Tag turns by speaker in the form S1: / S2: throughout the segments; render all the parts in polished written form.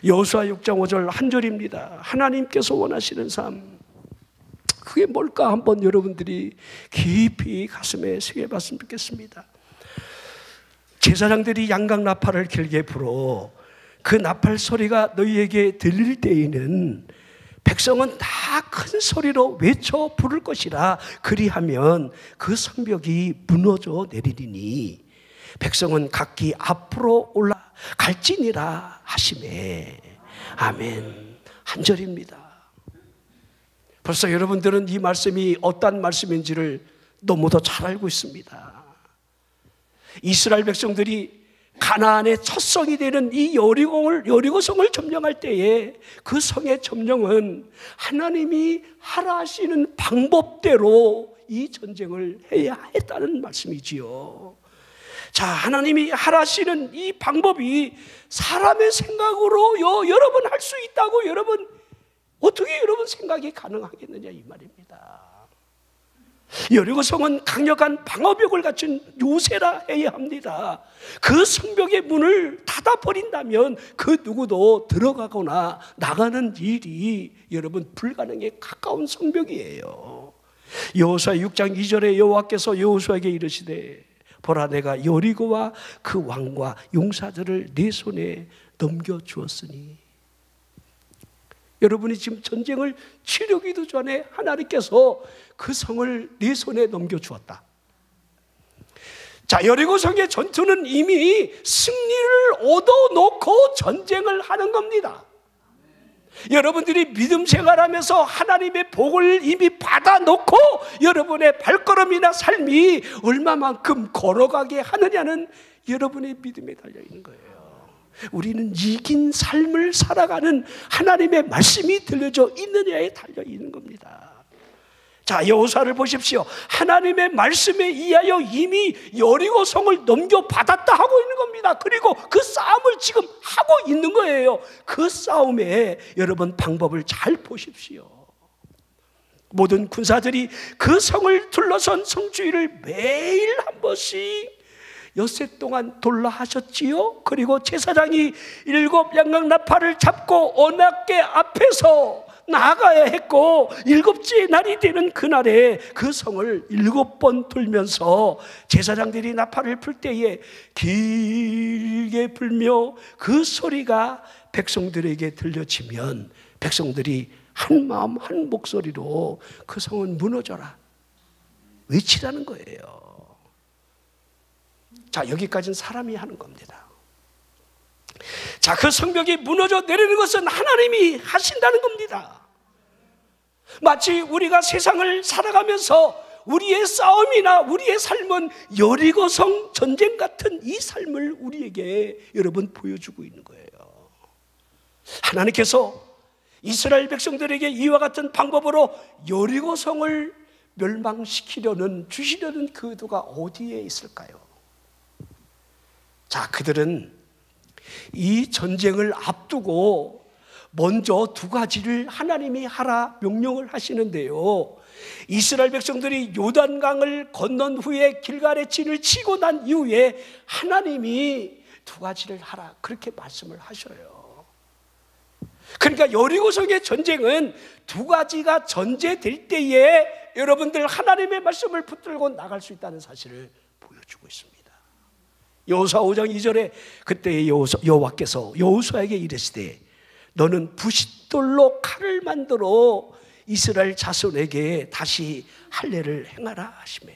S1: 여호수아 6장 5절 한 절입니다. 하나님께서 원하시는 삶, 그게 뭘까 한번 여러분들이 깊이 가슴에 새겨봤으면 좋겠습니다. 제사장들이 양각 나팔을 길게 불어 그 나팔 소리가 너희에게 들릴 때에는 백성은 다 큰 소리로 외쳐 부를 것이라. 그리하면 그 성벽이 무너져 내리리니 백성은 각기 앞으로 올라갈지니라 하시매. 아멘. 한 절입니다. 벌써 여러분들은 이 말씀이 어떤 말씀인지를 너무도 잘 알고 있습니다. 이스라엘 백성들이 가나안의 첫 성이 되는 이 여리고성을 점령할 때에 그 성의 점령은 하나님이 하라 하시는 방법대로 이 전쟁을 해야 했다는 말씀이지요. 자, 하나님이 하라 하시는 이 방법이 사람의 생각으로 여러분 할 수 있다고 여러분 어떻게 여러분 생각이 가능하겠느냐 이 말입니다. 여리고성은 강력한 방어벽을 갖춘 요새라 해야 합니다. 그 성벽의 문을 닫아버린다면 그 누구도 들어가거나 나가는 일이 여러분 불가능에 가까운 성벽이에요. 여호수아 6장 2절에 여호와께서 여호수아에게 이르시되 보라 내가 여리고와 그 왕과 용사들을 네 손에 넘겨주었으니. 여러분이 지금 전쟁을 치르기도 전에 하나님께서 그 성을 네 손에 넘겨주었다. 자, 여리고성의 전투는 이미 승리를 얻어놓고 전쟁을 하는 겁니다. 여러분들이 믿음 생활하면서 하나님의 복을 이미 받아놓고 여러분의 발걸음이나 삶이 얼마만큼 걸어가게 하느냐는 여러분의 믿음에 달려있는 거예요. 우리는 이긴 삶을 살아가는 하나님의 말씀이 들려져 있느냐에 달려있는 겁니다. 자, 여호수아를 보십시오. 하나님의 말씀에 의하여 이미 여리고성을 넘겨받았다 하고 있는 겁니다. 그리고 그 싸움을 지금 하고 있는 거예요. 그 싸움에 여러분 방법을 잘 보십시오. 모든 군사들이 그 성을 둘러선 성주위를 매일 한 번씩 엿새 동안 돌라 하셨지요. 그리고 제사장이 7 양각 나팔을 잡고 언약궤 앞에서 나아가야 했고 7째 날이 되는 그날에 그 성을 7번 돌면서 제사장들이 나팔을 불 때에 길게 불며 그 소리가 백성들에게 들려지면 백성들이 한 마음 한 목소리로 그 성은 무너져라 외치라는 거예요. 자, 여기까지는 사람이 하는 겁니다. 자, 그 성벽이 무너져 내리는 것은 하나님이 하신다는 겁니다. 마치 우리가 세상을 살아가면서 우리의 싸움이나 우리의 삶은 여리고성 전쟁 같은 이 삶을 우리에게 여러분 보여주고 있는 거예요. 하나님께서 이스라엘 백성들에게 이와 같은 방법으로 여리고성을 멸망시키려는 주시려는 그 의도가 어디에 있을까요? 자, 그들은 이 전쟁을 앞두고 먼저 2가지를 하나님이 하라 명령을 하시는데요. 이스라엘 백성들이 요단강을 건넌 후에 길갈의 진을 치고 난 이후에 하나님이 2가지를 하라 그렇게 말씀을 하셔요. 그러니까 여리고성의 전쟁은 2가지가 전제될 때에 여러분들 하나님의 말씀을 붙들고 나갈 수 있다는 사실을 보여주고 있습니다. 여호수아 5장 2절에 그때 여호와께서 여호수아에게 이르시되 너는 부싯돌로 칼을 만들어 이스라엘 자손에게 다시 할례를 행하라 하시매.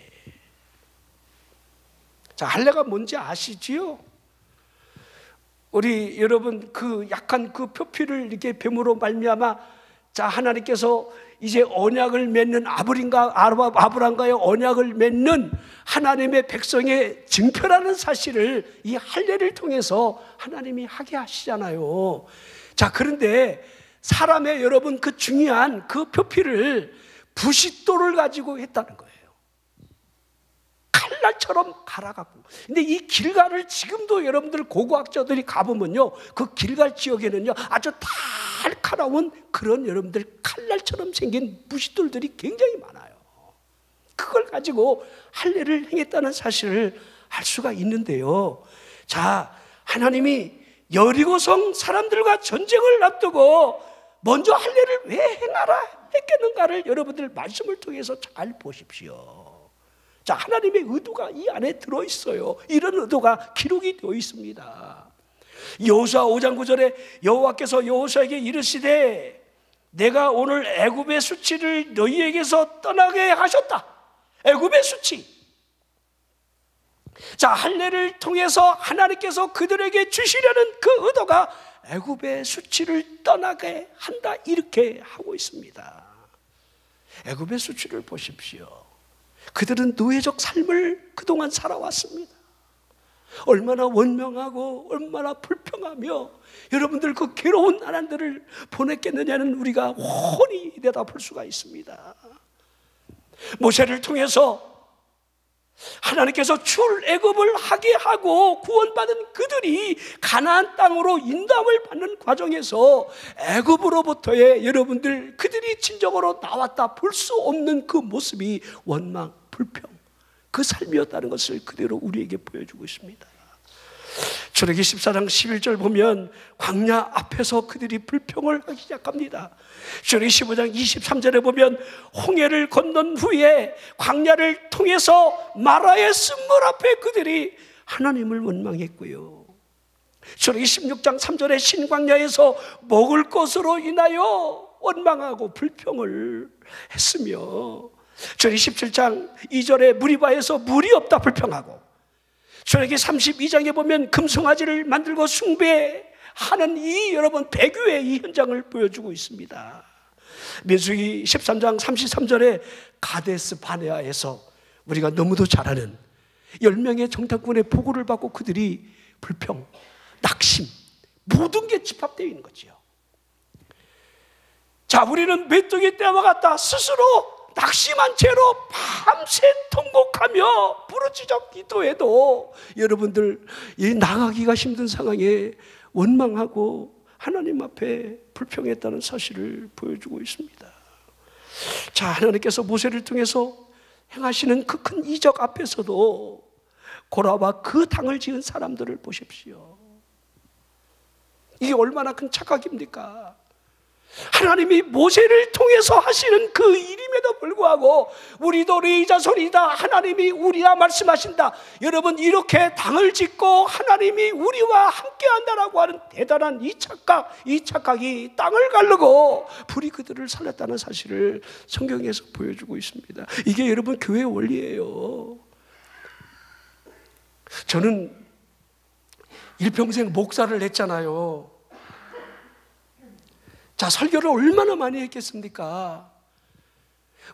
S1: 자, 할례가 뭔지 아시지요? 우리 여러분 그 약한 그 표피를 이렇게 뱀으로 말미암아 자, 하나님께서 이제 언약을 맺는 아브람과의 언약을 맺는 하나님의 백성의 증표라는 사실을 이 할례를 통해서 하나님이 하게 하시잖아요. 자, 그런데 사람의 여러분 그 중요한 그 표피를 부싯돌을 가지고 했다는 거예요. 칼날처럼 갈아갖고. 근데 이 길갈을 지금도 여러분들 고고학자들이 가보면요, 그 길갈 지역에는요 아주 칼칼한 그런 여러분들 칼날처럼 생긴 부싯돌들이 굉장히 많아요. 그걸 가지고 할례를 행했다는 사실을 알 수가 있는데요. 자, 하나님이 여리고성 사람들과 전쟁을 앞두고 먼저 할례를 왜 행하라 했겠는가를 여러분들 말씀을 통해서 잘 보십시오. 자, 하나님의 의도가 이 안에 들어있어요. 이런 의도가 기록이 되어 있습니다. 여호수아 5장 9절에 여호와께서 여호수아에게 이르시되 내가 오늘 애굽의 수치를 너희에게서 떠나게 하셨다. 애굽의 수치. 자, 할례를 통해서 하나님께서 그들에게 주시려는 그 의도가 애굽의 수치를 떠나게 한다, 이렇게 하고 있습니다. 애굽의 수치를 보십시오. 그들은 노예적 삶을 그동안 살아왔습니다. 얼마나 원망하고 얼마나 불평하며 여러분들 그 괴로운 나날들을 보냈겠느냐는 우리가 훤히 내다볼 수가 있습니다. 모세를 통해서 하나님께서 출애굽을 하게 하고 구원받은 그들이 가나안 땅으로 인도함을 받는 과정에서 애굽으로부터의 여러분들 그들이 진정으로 나왔다 볼 수 없는 그 모습이 원망, 불평, 그 삶이었다는 것을 그대로 우리에게 보여주고 있습니다. 출애굽기 14장 11절 보면 광야 앞에서 그들이 불평을 하기 시작합니다. 출애굽기 15장 23절에 보면 홍해를 건넌 후에 광야를 통해서 마라의 쓴물 앞에 그들이 하나님을 원망했고요. 출애굽기 16장 3절에 신광야에서 먹을 것으로 인하여 원망하고 불평을 했으며, 출애굽기 17장 2절에 무리바에서 물이 없다 불평하고, 출애굽기 32장에 보면 금송아지를 만들고 숭배하는 이 여러분 배교의 이 현장을 보여주고 있습니다. 민수기 13장 33절에 가데스 바네아에서 우리가 너무도 잘 아는 10명의 정탐꾼의 보고를 받고 그들이 불평, 낙심, 모든 게 집합되어 있는 거지요. 자, 우리는 메뚜기 떼와 같다 스스로 낙심한 채로 밤새 통곡하며 부르짖어 기도해도 여러분들 이 나가기가 힘든 상황에 원망하고 하나님 앞에 불평했다는 사실을 보여주고 있습니다. 자, 하나님께서 모세를 통해서 행하시는 그 큰 이적 앞에서도 고라와 그 당을 지은 사람들을 보십시오. 이게 얼마나 큰 착각입니까? 하나님이 모세를 통해서 하시는 그 일임에도 불구하고 우리도 우리 자손이다, 하나님이 우리와 말씀하신다, 여러분 이렇게 당을 짓고 하나님이 우리와 함께한다라고 하는 대단한 이 착각이 땅을 가르고 불이 그들을 살렸다는 사실을 성경에서 보여주고 있습니다. 이게 여러분 교회의 원리예요. 저는 일평생 목사를 했잖아요. 자, 설교를 얼마나 많이 했겠습니까?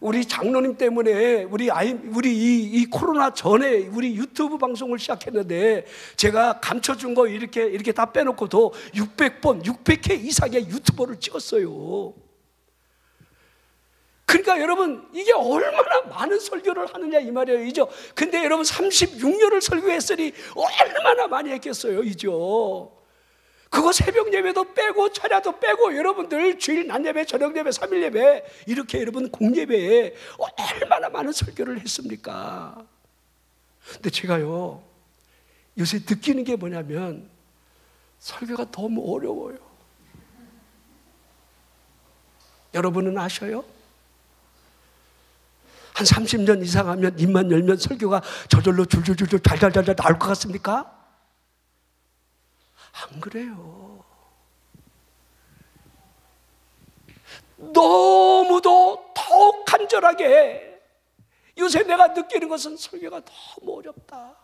S1: 우리 장로님 때문에 우리 이 코로나 전에 우리 유튜브 방송을 시작했는데 제가 감춰준 거 이렇게 다 빼놓고도 600번, 600회 이상의 유튜버를 찍었어요. 그러니까 여러분 이게 얼마나 많은 설교를 하느냐 이 말이에요. 근데 여러분 36년을 설교했으니 얼마나 많이 했겠어요, 이죠? 그거 새벽 예배도 빼고 철야도 빼고 여러분들 주일 낮 예배, 저녁 예배, 3일 예배 이렇게 여러분 공예배에 얼마나 많은 설교를 했습니까? 근데 제가요 요새 느끼는 게 뭐냐면 설교가 너무 어려워요. 여러분은 아셔요? 한 30년 이상 하면 입만 열면 설교가 저절로 줄줄줄줄 달달달달 나올 것 같습니까? 안 그래요. 너무도 더욱 간절하게 요새 내가 느끼는 것은 설교가 너무 어렵다.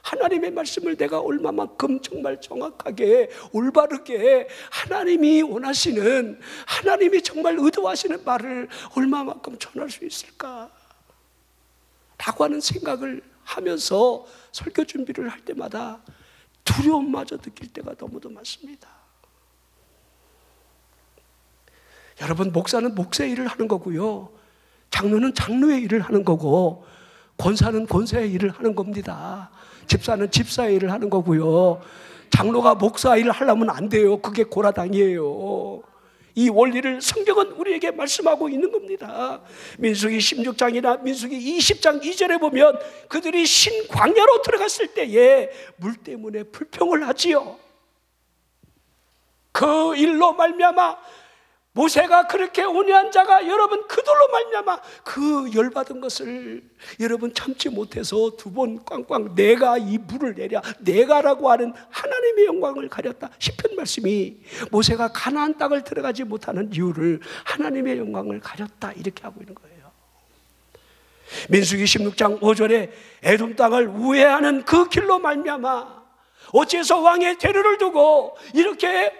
S1: 하나님의 말씀을 내가 얼마만큼 정말 정확하게 올바르게 하나님이 원하시는, 하나님이 정말 의도하시는 말을 얼마만큼 전할 수 있을까 라고 하는 생각을 하면서 설교 준비를 할 때마다 두려움마저 느낄 때가 너무도 많습니다. 여러분, 목사는 목사의 일을 하는 거고요, 장로는 장로의 일을 하는 거고, 권사는 권사의 일을 하는 겁니다. 집사는 집사의 일을 하는 거고요. 장로가 목사 일을 하려면 안 돼요. 그게 고라당이에요. 이 원리를 성경은 우리에게 말씀하고 있는 겁니다. 민수기 16장이나 민수기 20장 2절에 보면 그들이 신광야로 들어갔을 때에 물 때문에 불평을 하지요. 그 일로 말미암아 모세가 그렇게 온유한 자가 여러분 그들로 말미암아 그 열받은 것을 여러분 참지 못해서 두 번 꽝꽝 내가 이 물을 내랴 내가라고 하는 하나님의 영광을 가렸다. 시편 말씀이 모세가 가나안 땅을 들어가지 못하는 이유를 하나님의 영광을 가렸다 이렇게 하고 있는 거예요. 민수기 16장 5절에 에돔 땅을 우회하는 그 길로 말미암아 어째서 왕의 대류를 두고 이렇게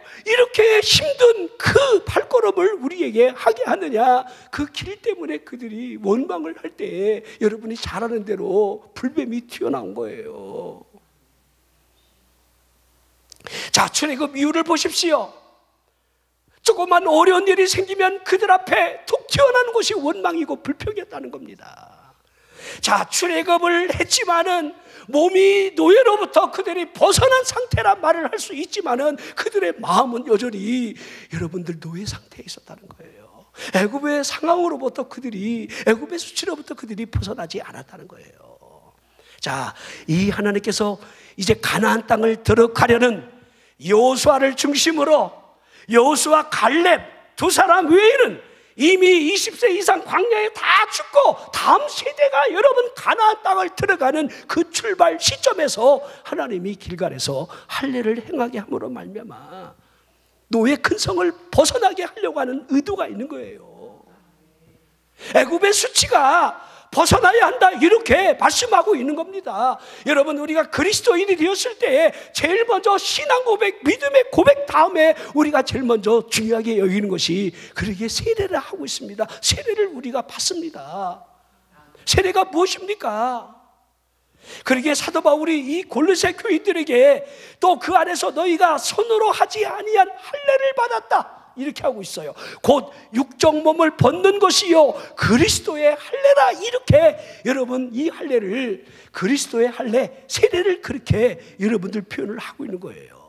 S1: 힘든 그 발걸음을 우리에게 하게 하느냐. 그 길 때문에 그들이 원망을 할 때에 여러분이 잘 아는 대로 불뱀이 튀어나온 거예요. 자, 출애굽 이유를 보십시오. 조그만 어려운 일이 생기면 그들 앞에 툭 튀어나오는 것이 원망이고 불평이었다는 겁니다. 자, 출애굽을 했지만은 몸이 노예로부터 그들이 벗어난 상태란 말을 할 수 있지만은 그들의 마음은 여전히 여러분들 노예 상태에 있었다는 거예요. 애굽의 상황으로부터 그들이, 애굽의 수치로부터 그들이 벗어나지 않았다는 거예요. 자, 이 하나님께서 이제 가나안 땅을 들어가려는 여호수아를 중심으로 여호수아 갈렙 두 사람 외에는 이미 20세 이상 광야에 다 죽고 다음 세대가 여러분 가나안 땅을 들어가는 그 출발 시점에서 하나님이 길갈에서 할례를 행하게 함으로 말미암아 노예 큰 성을 벗어나게 하려고 하는 의도가 있는 거예요. 애굽의 수치가 벗어나야 한다 이렇게 말씀하고 있는 겁니다. 여러분 우리가 그리스도인이 되었을 때 제일 먼저 신앙 고백, 믿음의 고백 다음에 우리가 제일 먼저 중요하게 여기는 것이 그러기에 세례를 하고 있습니다. 세례를 우리가 받습니다. 세례가 무엇입니까? 그러기에 사도 바울이 이 골로새 교인들에게 또 그 안에서 너희가 손으로 하지 아니한 할례를 받았다 이렇게 하고 있어요. 곧 육적 몸을 벗는 것이요 그리스도의 할례라. 이렇게 여러분 이 할례를 그리스도의 할례 세례를 그렇게 여러분들 표현을 하고 있는 거예요.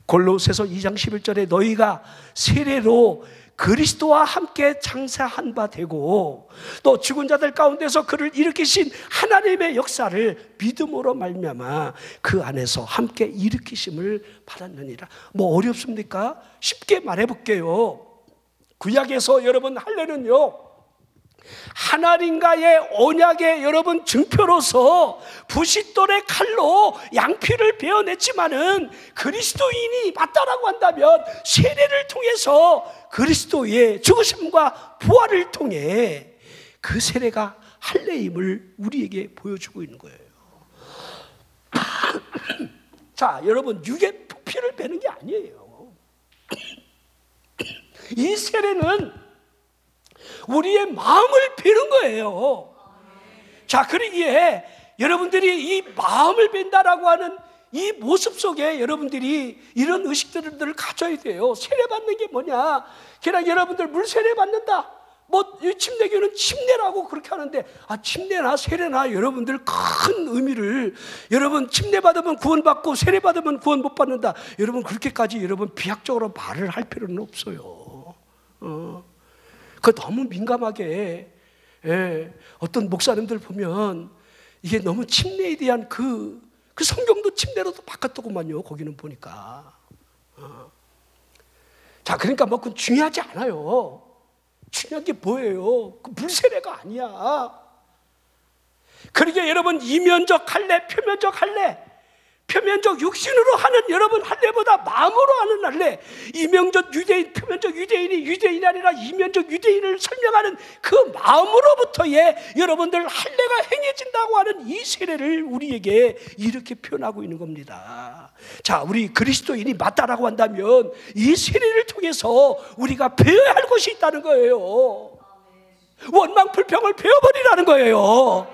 S1: 골로새서 2장 11절에 너희가 세례로 그리스도와 함께 장사한 바 되고 또 죽은 자들 가운데서 그를 일으키신 하나님의 역사를 믿음으로 말미암아 그 안에서 함께 일으키심을 받았느니라. 뭐 어렵습니까? 쉽게 말해볼게요. 구약에서 여러분 할례는요 하나님과의 언약의 여러분 증표로서 부싯돌의 칼로 양피를 베어냈지만은 그리스도인이 맞다라고 한다면 세례를 통해서 그리스도의 죽으심과 부활을 통해 그 세례가 할례임을 우리에게 보여주고 있는 거예요. 자, 여러분 육의 피를 베는 게 아니에요. 이 세례는 우리의 마음을 베는 거예요. 자, 그러기에 여러분들이 이 마음을 벤다라고 하는 이 모습 속에 여러분들이 이런 의식들을 가져야 돼요. 세례 받는 게 뭐냐? 그냥 여러분들 물 세례 받는다. 뭐 침례교는 침례라고 그렇게 하는데 침례나 세례나 여러분들 큰 의미를 여러분 침례 받으면 구원받고 세례 받으면 구원 못 받는다. 여러분 그렇게까지 여러분 비약적으로 말을 할 필요는 없어요. 그 너무 민감하게 어떤 목사님들 보면 이게 너무 침례에 대한 그 성경도 침례로도 바꿨더구만요. 거기는 보니까. 자, 그러니까 뭐 그건 중요하지 않아요. 중요한 게 뭐예요? 그 물세례가 아니야. 그러게 여러분 이면적 할례, 표면적 할례, 표면적 육신으로 하는 여러분 할례보다 마음으로 하는 할례, 이면적 유대인, 표면적 유대인이 유대인이 아니라 이면적 유대인을 설명하는 그 마음으로부터의 여러분들 할례가 행해진다고 하는 이 세례를 우리에게 이렇게 표현하고 있는 겁니다. 자, 우리 그리스도인이 맞다라고 한다면 이 세례를 통해서 우리가 배워야 할 것이 있다는 거예요. 원망 불평을 배워버리라는 거예요.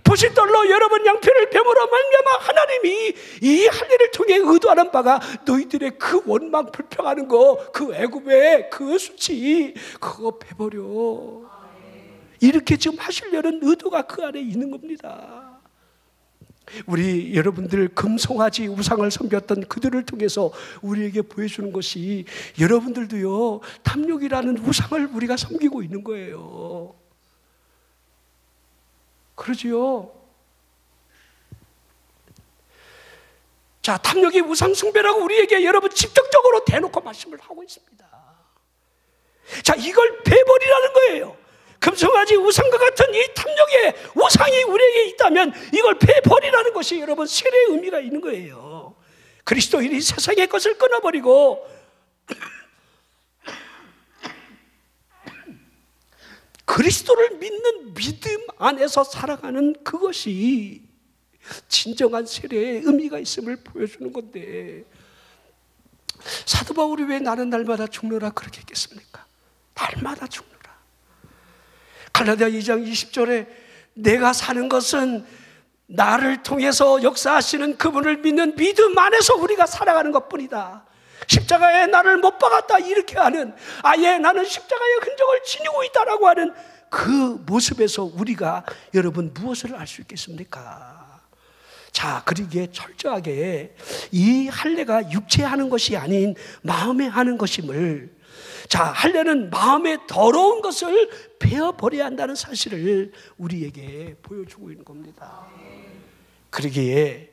S1: 부싯돌로 여러분 양표를 뱀으로 말미암아 하나님이 이 할례를 통해 의도하는 바가 너희들의 그 원망 불평하는 거, 그 애굽의 그 수치 그거 베버려. 이렇게 지금 하시려는 의도가 그 안에 있는 겁니다. 우리 여러분들 금송아지 우상을 섬겼던 그들을 통해서 우리에게 보여주는 것이 여러분들도요 탐욕이라는 우상을 우리가 섬기고 있는 거예요. 그러지요. 자, 탐욕이 우상숭배라고 우리에게 여러분 직접적으로 대놓고 말씀을 하고 있습니다. 자, 이걸 배버리라는 거예요. 금송아지 우상과 같은 이 탐욕의 우상이 우리에게 있다면 이걸 배버리라는 것이 여러분 세례의 의미가 있는 거예요. 그리스도인이 세상의 것을 끊어버리고 그리스도를 믿는 믿음 안에서 살아가는 그것이 진정한 세례의 의미가 있음을 보여주는 건데, 사도 바울이 왜 나는 날마다 죽노라 그렇게 했겠습니까? 날마다 죽노라. 갈라디아 2장 20절에 내가 사는 것은 나를 통해서 역사하시는 그분을 믿는 믿음 안에서 우리가 살아가는 것뿐이다. 십자가에 나를 못 박았다 이렇게 하는, 아예 나는 십자가의 흔적을 지니고 있다라고 하는 그 모습에서 우리가 여러분 무엇을 알 수 있겠습니까? 자, 그러기에 철저하게 이 할례가 육체에 하는 것이 아닌 마음에 하는 것임을, 자, 할례는 마음에 더러운 것을 베어버려야 한다는 사실을 우리에게 보여주고 있는 겁니다. 그러기에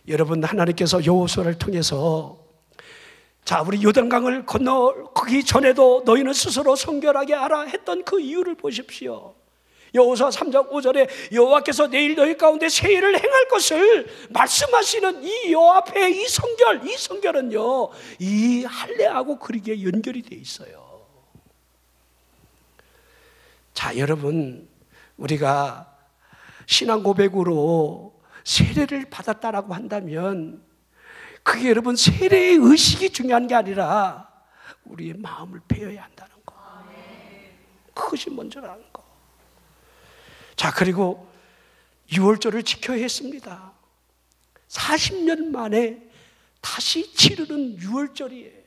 S1: 여러분, 하나님께서 여호수아를 통해서, 자, 우리 요단강을 건너기 전에도 너희는 스스로 성결하게 하라 했던 그 이유를 보십시오. 여호수아 3장 5절에 여호와께서 내일 너희 가운데 새 일을 행할 것을 말씀하시는 이 여호와 앞에 이 성결은요, 이 할례하고 그리기에 연결이 되어 있어요. 자, 여러분, 우리가 신앙 고백으로 세례를 받았다라고 한다면 그게 여러분 세례의 의식이 중요한 게 아니라 우리의 마음을 배워야 한다는 거, 그것이 먼저라는 거. 자, 그리고 유월절을 지켜야 했습니다. 40년 만에 다시 치르는 유월절이에요.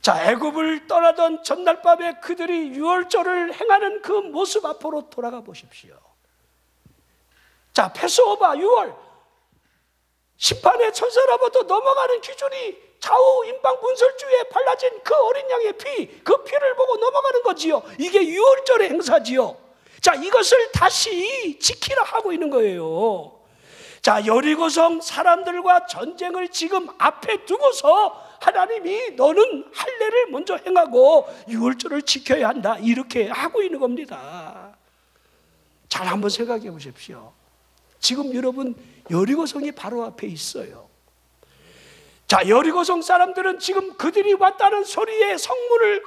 S1: 자, 애굽을 떠나던 전날 밤에 그들이 유월절을 행하는 그 모습 앞으로 돌아가 보십시오. 자, 패스오버 유월, 심판의 천사로부터 넘어가는 기준이 좌우 임방 문설주에 발라진 그 어린 양의 피, 그 피를 보고 넘어가는 거지요. 이게 유월절의 행사지요. 자, 이것을 다시 지키라 하고 있는 거예요. 자, 여리고성 사람들과 전쟁을 지금 앞에 두고서 하나님이 너는 할례를 먼저 행하고 유월절을 지켜야 한다 이렇게 하고 있는 겁니다. 잘 한번 생각해 보십시오. 지금 여러분 여리고성이 바로 앞에 있어요. 자, 여리고성 사람들은 지금 그들이 왔다는 소리에 성문을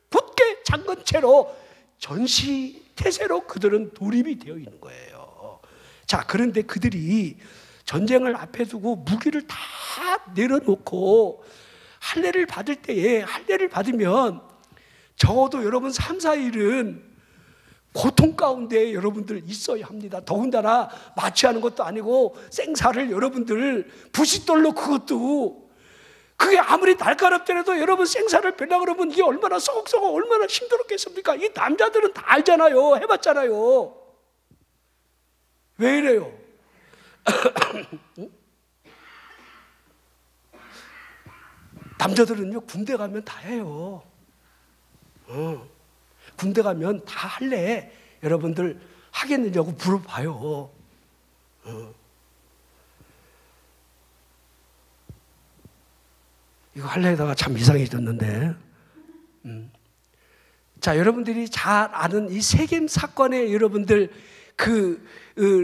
S1: 굳게 잠근 채로 전시 태세로 그들은 돌입이 되어 있는 거예요. 자, 그런데 그들이 전쟁을 앞에 두고 무기를 다 내려놓고 할례를 받을 때에, 할례를 받으면 적어도 여러분 3, 4일은 고통 가운데 여러분들 있어야 합니다. 더군다나 마취하는 것도 아니고 생사를 여러분들 부싯돌로, 그것도 그게 아무리 날카롭더라도 여러분 생사를 벨라 그러면 이게 얼마나 썩썩 얼마나 힘들었겠습니까? 이 남자들은 다 알잖아요. 해봤잖아요. 왜 이래요? 남자들은요 군대 가면 다 해요. 군대 가면 다 할래. 여러분들 하겠느냐고 물어봐요. 이거 할래에다가 참 이상해졌는데. 자, 여러분들이 잘 아는 이 세겜 사건에 여러분들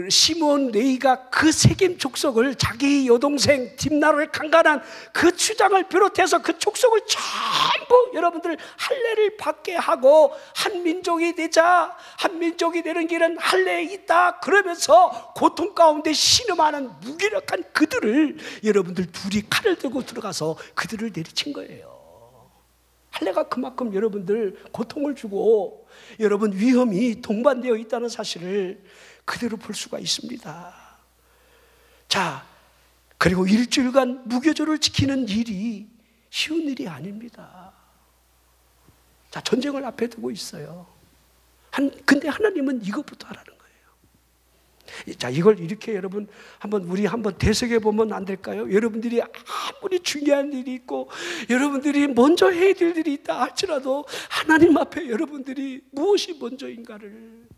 S1: 시몬 레위가 그 세겜 족속을, 자기 여동생 딥나를 강간한 그 주장을 비롯해서 그 족속을 전부 여러분들 할례를 받게 하고 한 민족이 되자, 한 민족이 되는 길은 할례에 있다 그러면서 고통 가운데 신음하는 무기력한 그들을 여러분들 둘이 칼을 들고 들어가서 그들을 내리친 거예요. 할례가 그만큼 여러분들 고통을 주고 여러분 위험이 동반되어 있다는 사실을 그대로 볼 수가 있습니다. 자, 그리고 일주일간 무교절을 지키는 일이 쉬운 일이 아닙니다. 자, 전쟁을 앞에 두고 있어요. 근데 하나님은 이것부터 하라는 거예요. 자, 이걸 이렇게 여러분 우리 한번 되새겨 보면 안 될까요? 여러분들이 아무리 중요한 일이 있고 여러분들이 먼저 해야 될 일이 있다 할지라도 하나님 앞에 여러분들이 무엇이 먼저인가를,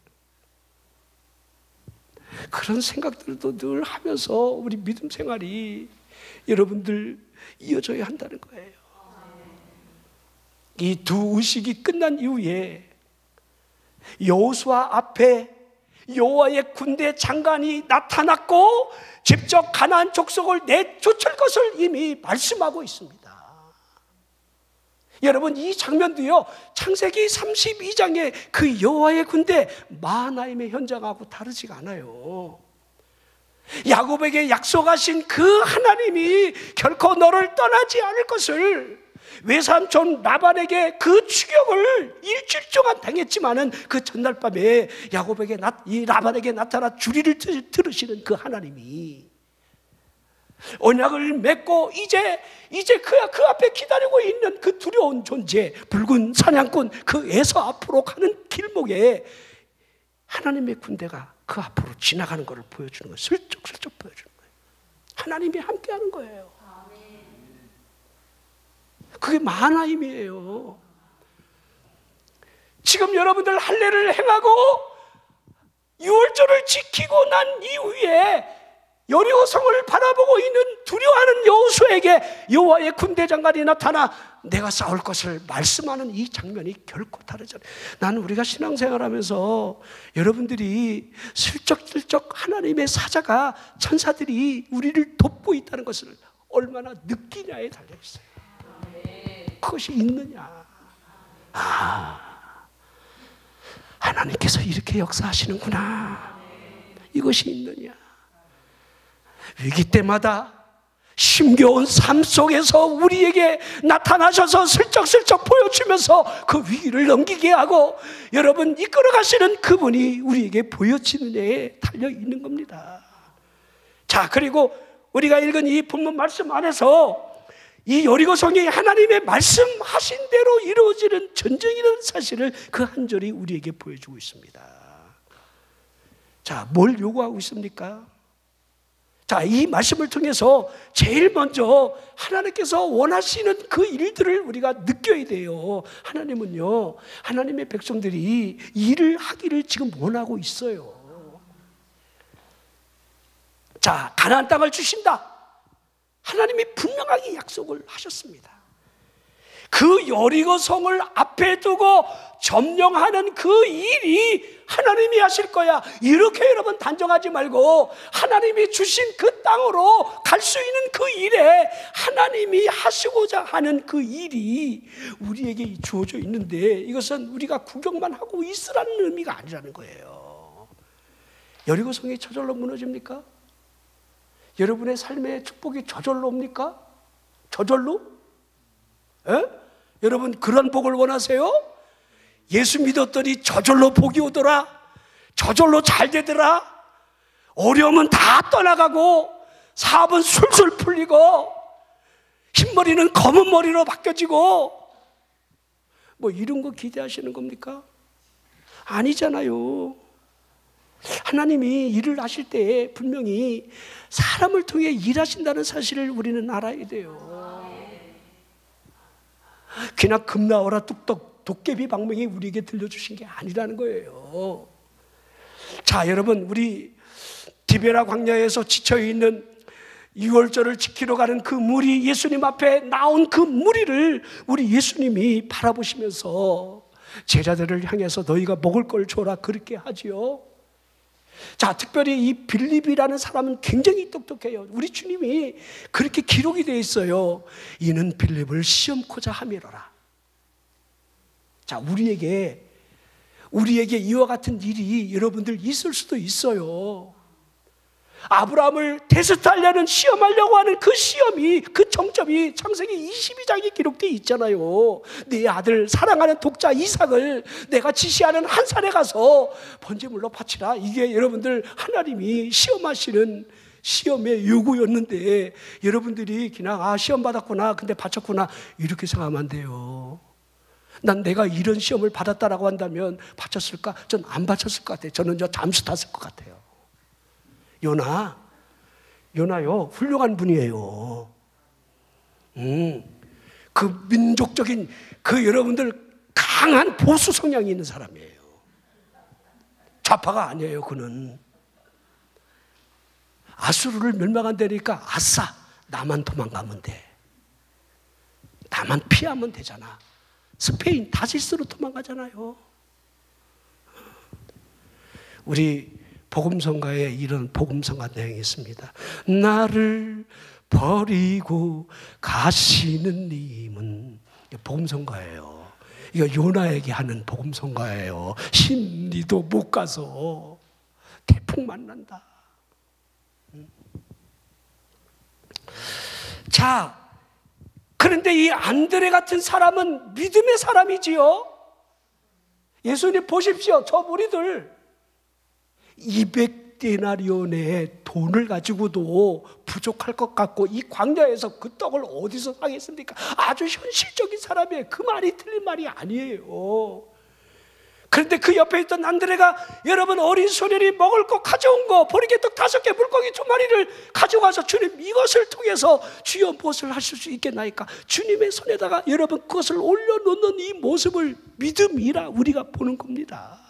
S1: 그런 생각들도 늘 하면서 우리 믿음 생활이 여러분들 이어져야 한다는 거예요. 이 두 의식이 끝난 이후에 여호수아 앞에 여호와의 군대 장관이 나타났고 직접 가나안 족속을 내쫓을 것을 이미 말씀하고 있습니다. 여러분, 이 장면도요, 창세기 32장의 그 여호와의 군대 마하나임의 현장하고 다르지가 않아요. 야곱에게 약속하신 그 하나님이 결코 너를 떠나지 않을 것을 외삼촌 라반에게 그 추격을 일주일 동안 당했지만은 그 전날 밤에 야곱에게 이 라반에게 나타나 주리를 들으시는 그 하나님이 언약을 맺고 이제 그 앞에 기다리고 있는 그 두려운 존재, 붉은 사냥꾼 그 에서 앞으로 가는 길목에 하나님의 군대가 그 앞으로 지나가는 것을 보여주는 거예요. 슬쩍슬쩍 보여주는 거예요. 하나님이 함께하는 거예요. 그게 마하나임이에요. 지금 여러분들 할례를 행하고 유월절을 지키고 난 이후에 여리고성을 바라보고 있는 두려워하는 여호수아에게 여호와의 군대 장관이 나타나 내가 싸울 것을 말씀하는 이 장면이 결코 다르잖아요. 나는 우리가 신앙생활하면서 여러분들이 슬쩍슬쩍 하나님의 사자가, 천사들이 우리를 돕고 있다는 것을 얼마나 느끼냐에 달려있어요. 그것이 있느냐. 하나님께서 이렇게 역사하시는구나. 이것이 있느냐. 위기 때마다 힘겨운 삶 속에서 우리에게 나타나셔서 슬쩍슬쩍 보여주면서 그 위기를 넘기게 하고 여러분 이끌어가시는 그분이 우리에게 보여지느냐에 달려있는 겁니다. 자, 그리고 우리가 읽은 이 본문 말씀 안에서 이 여리고성이 하나님의 말씀하신 대로 이루어지는 전쟁이라는 사실을 그 한 절이 우리에게 보여주고 있습니다. 자, 뭘 요구하고 있습니까? 자, 이 말씀을 통해서 제일 먼저 하나님께서 원하시는 그 일들을 우리가 느껴야 돼요. 하나님은요, 하나님의 백성들이 일을 하기를 지금 원하고 있어요. 자, 가나안 땅을 주신다. 하나님이 분명하게 약속을 하셨습니다. 그 여리고성을 앞에 두고 점령하는 그 일이 하나님이 하실 거야. 이렇게 여러분 단정하지 말고 하나님이 주신 그 땅으로 갈 수 있는 그 일에 하나님이 하시고자 하는 그 일이 우리에게 주어져 있는데 이것은 우리가 구경만 하고 있으라는 의미가 아니라는 거예요. 여리고성이 저절로 무너집니까? 여러분의 삶의 축복이 저절로 옵니까? 저절로? 에? 여러분 그런 복을 원하세요? 예수 믿었더니 저절로 복이 오더라? 저절로 잘 되더라? 어려움은 다 떠나가고 사업은 술술 풀리고 흰머리는 검은 머리로 바뀌어지고 뭐 이런 거 기대하시는 겁니까? 아니잖아요. 하나님이 일을 하실 때 분명히 사람을 통해 일하신다는 사실을 우리는 알아야 돼요. 그냥 금 나와라 뚝떡 도깨비 방명이 우리에게 들려주신 게 아니라는 거예요. 자, 여러분, 우리 디베라 광야에서 지쳐있는 유월절을 지키러 가는 그 무리, 예수님 앞에 나온 그 무리를 우리 예수님이 바라보시면서 제자들을 향해서 너희가 먹을 걸 줘라 그렇게 하지요. 자, 특별히 이 빌립이라는 사람은 굉장히 똑똑해요. 우리 주님이 그렇게 기록이 되어 있어요. 이는 빌립을 시험코자 함이로라. 자, 우리에게 이와 같은 일이 여러분들 있을 수도 있어요. 아브라함을 테스트하려는, 시험하려고 하는 그 시험이, 그 정점이 창세기 22장에 기록되어 있잖아요. 네 아들 사랑하는 독자 이삭을 내가 지시하는 한 산에 가서 번제물로 바치라. 이게 여러분들 하나님이 시험하시는 시험의 요구였는데 여러분들이 그냥 시험 받았구나, 근데 바쳤구나 이렇게 생각하면 안 돼요. 난 내가 이런 시험을 받았다라고 한다면 바쳤을까? 전 안 바쳤을 것 같아요. 저는 잠수 탔을 것 같아요. 요나요 훌륭한 분이에요. 그 민족적인 그 여러분들 강한 보수 성향이 있는 사람이에요. 좌파가 아니에요. 그는 아수르를 멸망한다니까 아싸, 나만 도망가면 돼. 나만 피하면 되잖아. 스페인 다시스로 도망가잖아요. 우리 복음성가에 이런 복음성가 내용이 있습니다. 나를 버리고 가시는 님은, 복음성가예요. 이거 요나에게 하는 복음성가예요. 심리도 못 가서 태풍 만난다. 자, 그런데 이 안드레 같은 사람은 믿음의 사람이지요. 예수님 보십시오. 저 무리들 200데나리온의 돈을 가지고도 부족할 것 같고 이 광야에서 그 떡을 어디서 사겠습니까? 아주 현실적인 사람이에요. 그 말이 틀린 말이 아니에요. 그런데 그 옆에 있던 안드레가 여러분 어린 소년이 먹을 거 가져온 거 보리개떡 5개 물고기 2마리를 가져와서 주님 이것을 통해서 주여 무엇을 하실 수 있겠나이까? 주님의 손에다가 여러분 그것을 올려놓는 이 모습을 믿음이라 우리가 보는 겁니다.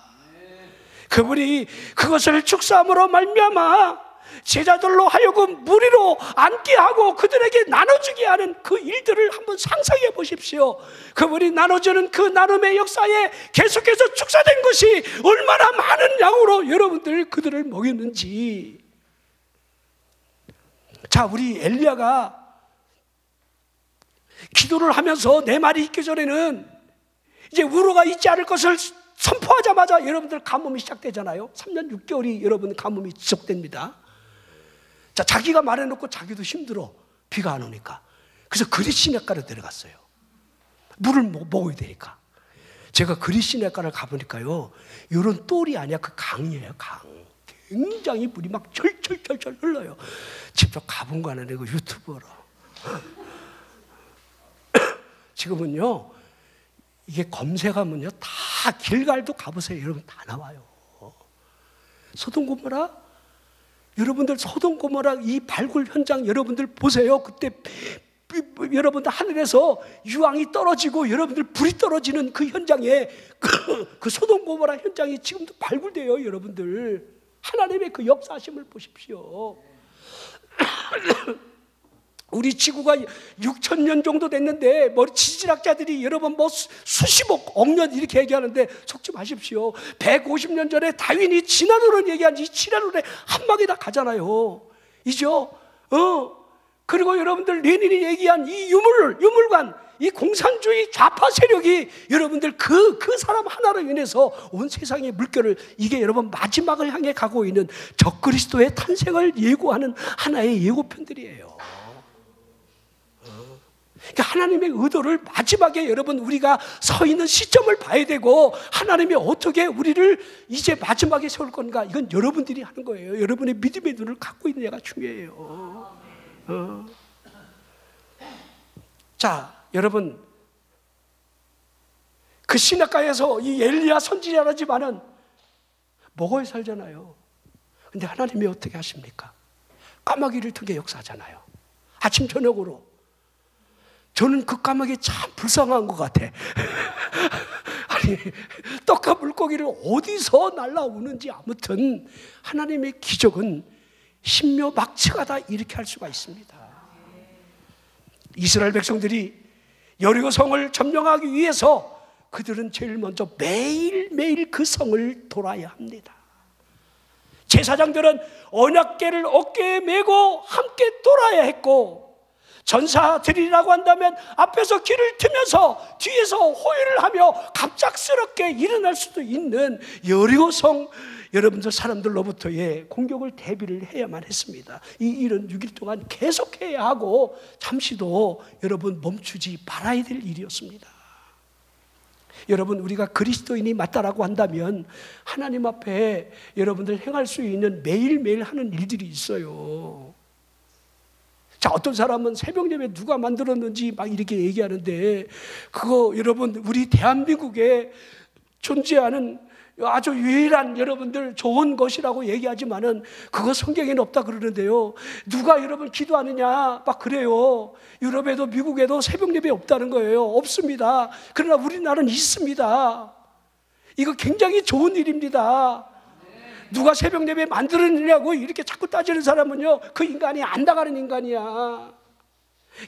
S1: 그분이 그것을 축사함으로 말미암아 제자들로 하여금 무리로 앉게 하고 그들에게 나눠주게 하는 그 일들을 한번 상상해 보십시오. 그분이 나눠주는 그 나눔의 역사에 계속해서 축사된 것이 얼마나 많은 양으로 여러분들 그들을 먹였는지. 자, 우리 엘리야가 기도를 하면서 내 말이 있기 전에는 이제 우로가 있지 않을 것을 선포하자마자 여러분들 가뭄이 시작되잖아요. 3년 6개월이 여러분 가뭄이 지속됩니다. 자, 자기가 말해놓고 자기도 힘들어. 비가 안 오니까. 그래서 그리시네가로 내려갔어요. 물을 먹어야 되니까. 제가 그리시네가를 가보니까요, 이런 똘이 아니야. 그 강이에요, 강. 굉장히 물이 막 철철철철 흘러요. 직접 가본 거 아니에요, 유튜브로. 지금은요, 이게 검색하면요, 다 길갈도 가보세요. 여러분 다 나와요. 소돔 고모라? 여러분들 소돔 고모라 이 발굴 현장 여러분들 보세요. 그때 여러분들 하늘에서 유황이 떨어지고 여러분들 불이 떨어지는 그 현장에 그 소돔 고모라 현장이 지금도 발굴돼요. 여러분들 하나님의 그 역사하심을 보십시오. 우리 지구가 6,000년 정도 됐는데 머리 지질학자들이 여러분 뭐 수십억 년 이렇게 얘기하는데 속지 마십시오. 150년 전에 다윈이 진화론을 얘기한 이 진화론에 한 방에 다 가잖아요. 이죠? 그리고 여러분들 레닌이 얘기한 이 유물관, 이 공산주의 좌파 세력이 여러분들 그 사람 하나로 인해서 온 세상의 물결을, 이게 여러분 마지막을 향해 가고 있는 적그리스도의 탄생을 예고하는 하나의 예고편들이에요. 그러니까 하나님의 의도를 마지막에 여러분 우리가 서 있는 시점을 봐야 되고, 하나님이 어떻게 우리를 이제 마지막에 세울 건가, 이건 여러분들이 하는 거예요. 여러분의 믿음의 눈을 갖고 있는 애가 중요해요. 자, 여러분 그 시냇가에서 이 엘리야 선지자라지만은 먹어야 살잖아요. 근데 하나님이 어떻게 하십니까? 까마귀를 통해 역사하잖아요. 아침 저녁으로. 저는 그 까마귀 참 불쌍한 것 같아. 아니, 떡과 물고기를 어디서 날라오는지, 아무튼 하나님의 기적은 신묘막측하다 이렇게 할 수가 있습니다. 이스라엘 백성들이 여리고 성을 점령하기 위해서 그들은 제일 먼저 매일매일 그 성을 돌아야 합니다. 제사장들은 언약궤를 어깨에 메고 함께 돌아야 했고, 전사들이라고 한다면 앞에서 길을 트면서 뒤에서 호위를 하며 갑작스럽게 일어날 수도 있는 여리고성 여러분들 사람들로부터의 공격을 대비를 해야만 했습니다. 이 일은 6일 동안 계속해야 하고 잠시도 여러분 멈추지 말아야 될 일이었습니다. 여러분, 우리가 그리스도인이 맞다라고 한다면 하나님 앞에 여러분들 행할 수 있는 매일매일 하는 일들이 있어요. 자, 어떤 사람은 새벽 예배 누가 만들었는지 막 이렇게 얘기하는데, 그거 여러분 우리 대한민국에 존재하는 아주 유일한 여러분들 좋은 것이라고 얘기하지만은 그거 성경에는 없다 그러는데요. 누가 여러분 기도하느냐 막 그래요. 유럽에도 미국에도 새벽 예배 없다는 거예요. 없습니다. 그러나 우리나라는 있습니다. 이거 굉장히 좋은 일입니다. 누가 새벽 예배 만들었느냐고 이렇게 자꾸 따지는 사람은요, 그 인간이 안 나가는 인간이야.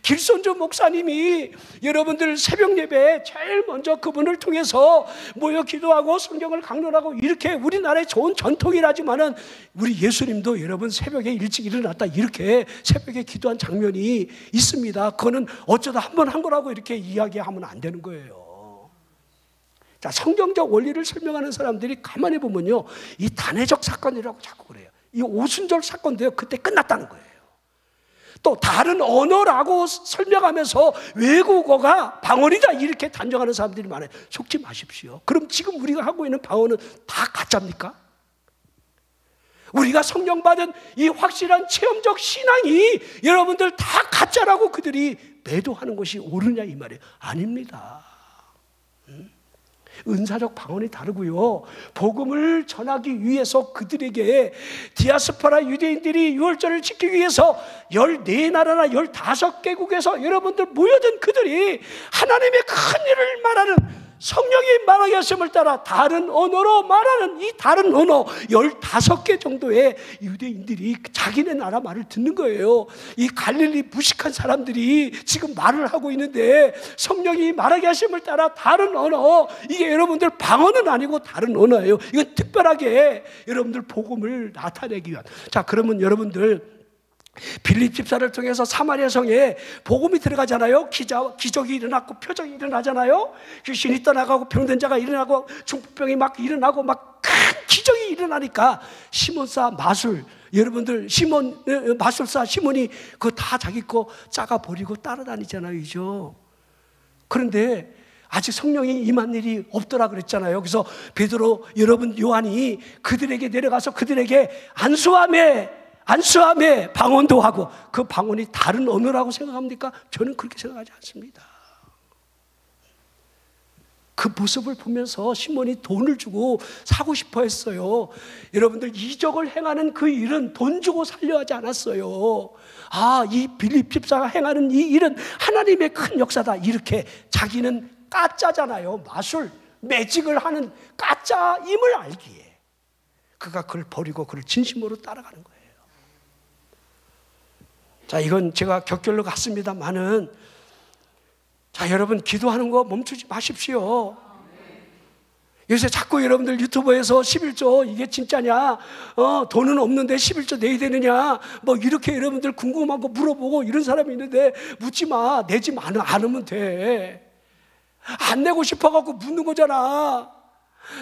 S1: 길손주 목사님이 여러분들 새벽 예배에 제일 먼저 그분을 통해서 모여 기도하고 성경을 강론하고 이렇게 우리나라의 좋은 전통이라지만은 우리 예수님도 여러분 새벽에 일찍 일어났다 이렇게 새벽에 기도한 장면이 있습니다. 그거는 어쩌다 한 번 한 거라고 이렇게 이야기하면 안 되는 거예요. 자, 성경적 원리를 설명하는 사람들이 가만히 보면요, 이 단회적 사건이라고 자꾸 그래요. 이 오순절 사건도요, 그때 끝났다는 거예요. 또 다른 언어라고 설명하면서 외국어가 방언이다 이렇게 단정하는 사람들이 많아요. 속지 마십시오. 그럼 지금 우리가 하고 있는 방언은 다 가짜입니까? 우리가 성령 받은 이 확실한 체험적 신앙이 여러분들 다 가짜라고 그들이 매도하는 것이 옳으냐 이 말이에요. 아닙니다. 은사적 방언이 다르고요, 복음을 전하기 위해서 그들에게 디아스포라 유대인들이 유월절을 지키기 위해서 14나라나 15개국에서 여러분들 모여든 그들이 하나님의 큰 일을 말하는, 성령이 말하게 하심을 따라 다른 언어로 말하는 이 다른 언어 15개 정도의 유대인들이 자기네 나라 말을 듣는 거예요. 이 갈릴리 무식한 사람들이 지금 말을 하고 있는데 성령이 말하게 하심을 따라 다른 언어, 이게 여러분들 방언은 아니고 다른 언어예요. 이건 특별하게 여러분들 복음을 나타내기 위한. 자, 그러면 여러분들 빌립 집사를 통해서 사마리아 성에 복음이 들어가잖아요. 기적이 일어났고 표적이 일어나잖아요. 귀신이 떠나가고 병든 자가 일어나고 중풍병이 막 일어나고 막 큰 기적이 일어나니까 시몬사 마술, 여러분들 시몬 마술사 시몬이 그거 다 자기 거 짜가 버리고 따라다니잖아요, 그죠? 그런데 아직 성령이 임한 일이 없더라 그랬잖아요. 그래서 베드로, 여러분 요한이 그들에게 내려가서 그들에게 안수함에 방언도 하고, 그 방언이 다른 언어라고 생각합니까? 저는 그렇게 생각하지 않습니다. 그 모습을 보면서 시몬이 돈을 주고 사고 싶어 했어요. 여러분들 이적을 행하는 그 일은 돈 주고 살려 하지 않았어요. 아, 이 빌립 집사가 행하는 이 일은 하나님의 큰 역사다, 이렇게 자기는 가짜잖아요. 마술, 매직을 하는 가짜임을 알기에 그가 그걸 버리고 그를 진심으로 따라가는 거예요. 자, 이건 제가 격결로 갔습니다만은, 자, 여러분 기도하는 거 멈추지 마십시오. 요새 자꾸 여러분들 유튜브에서 11조 이게 진짜냐, 돈은 없는데 11조 내야 되느냐, 뭐 이렇게 여러분들 궁금한 거 물어보고 이런 사람이 있는데, 묻지 마. 내지 않으면 돼. 안 내고 싶어갖고 묻는 거잖아.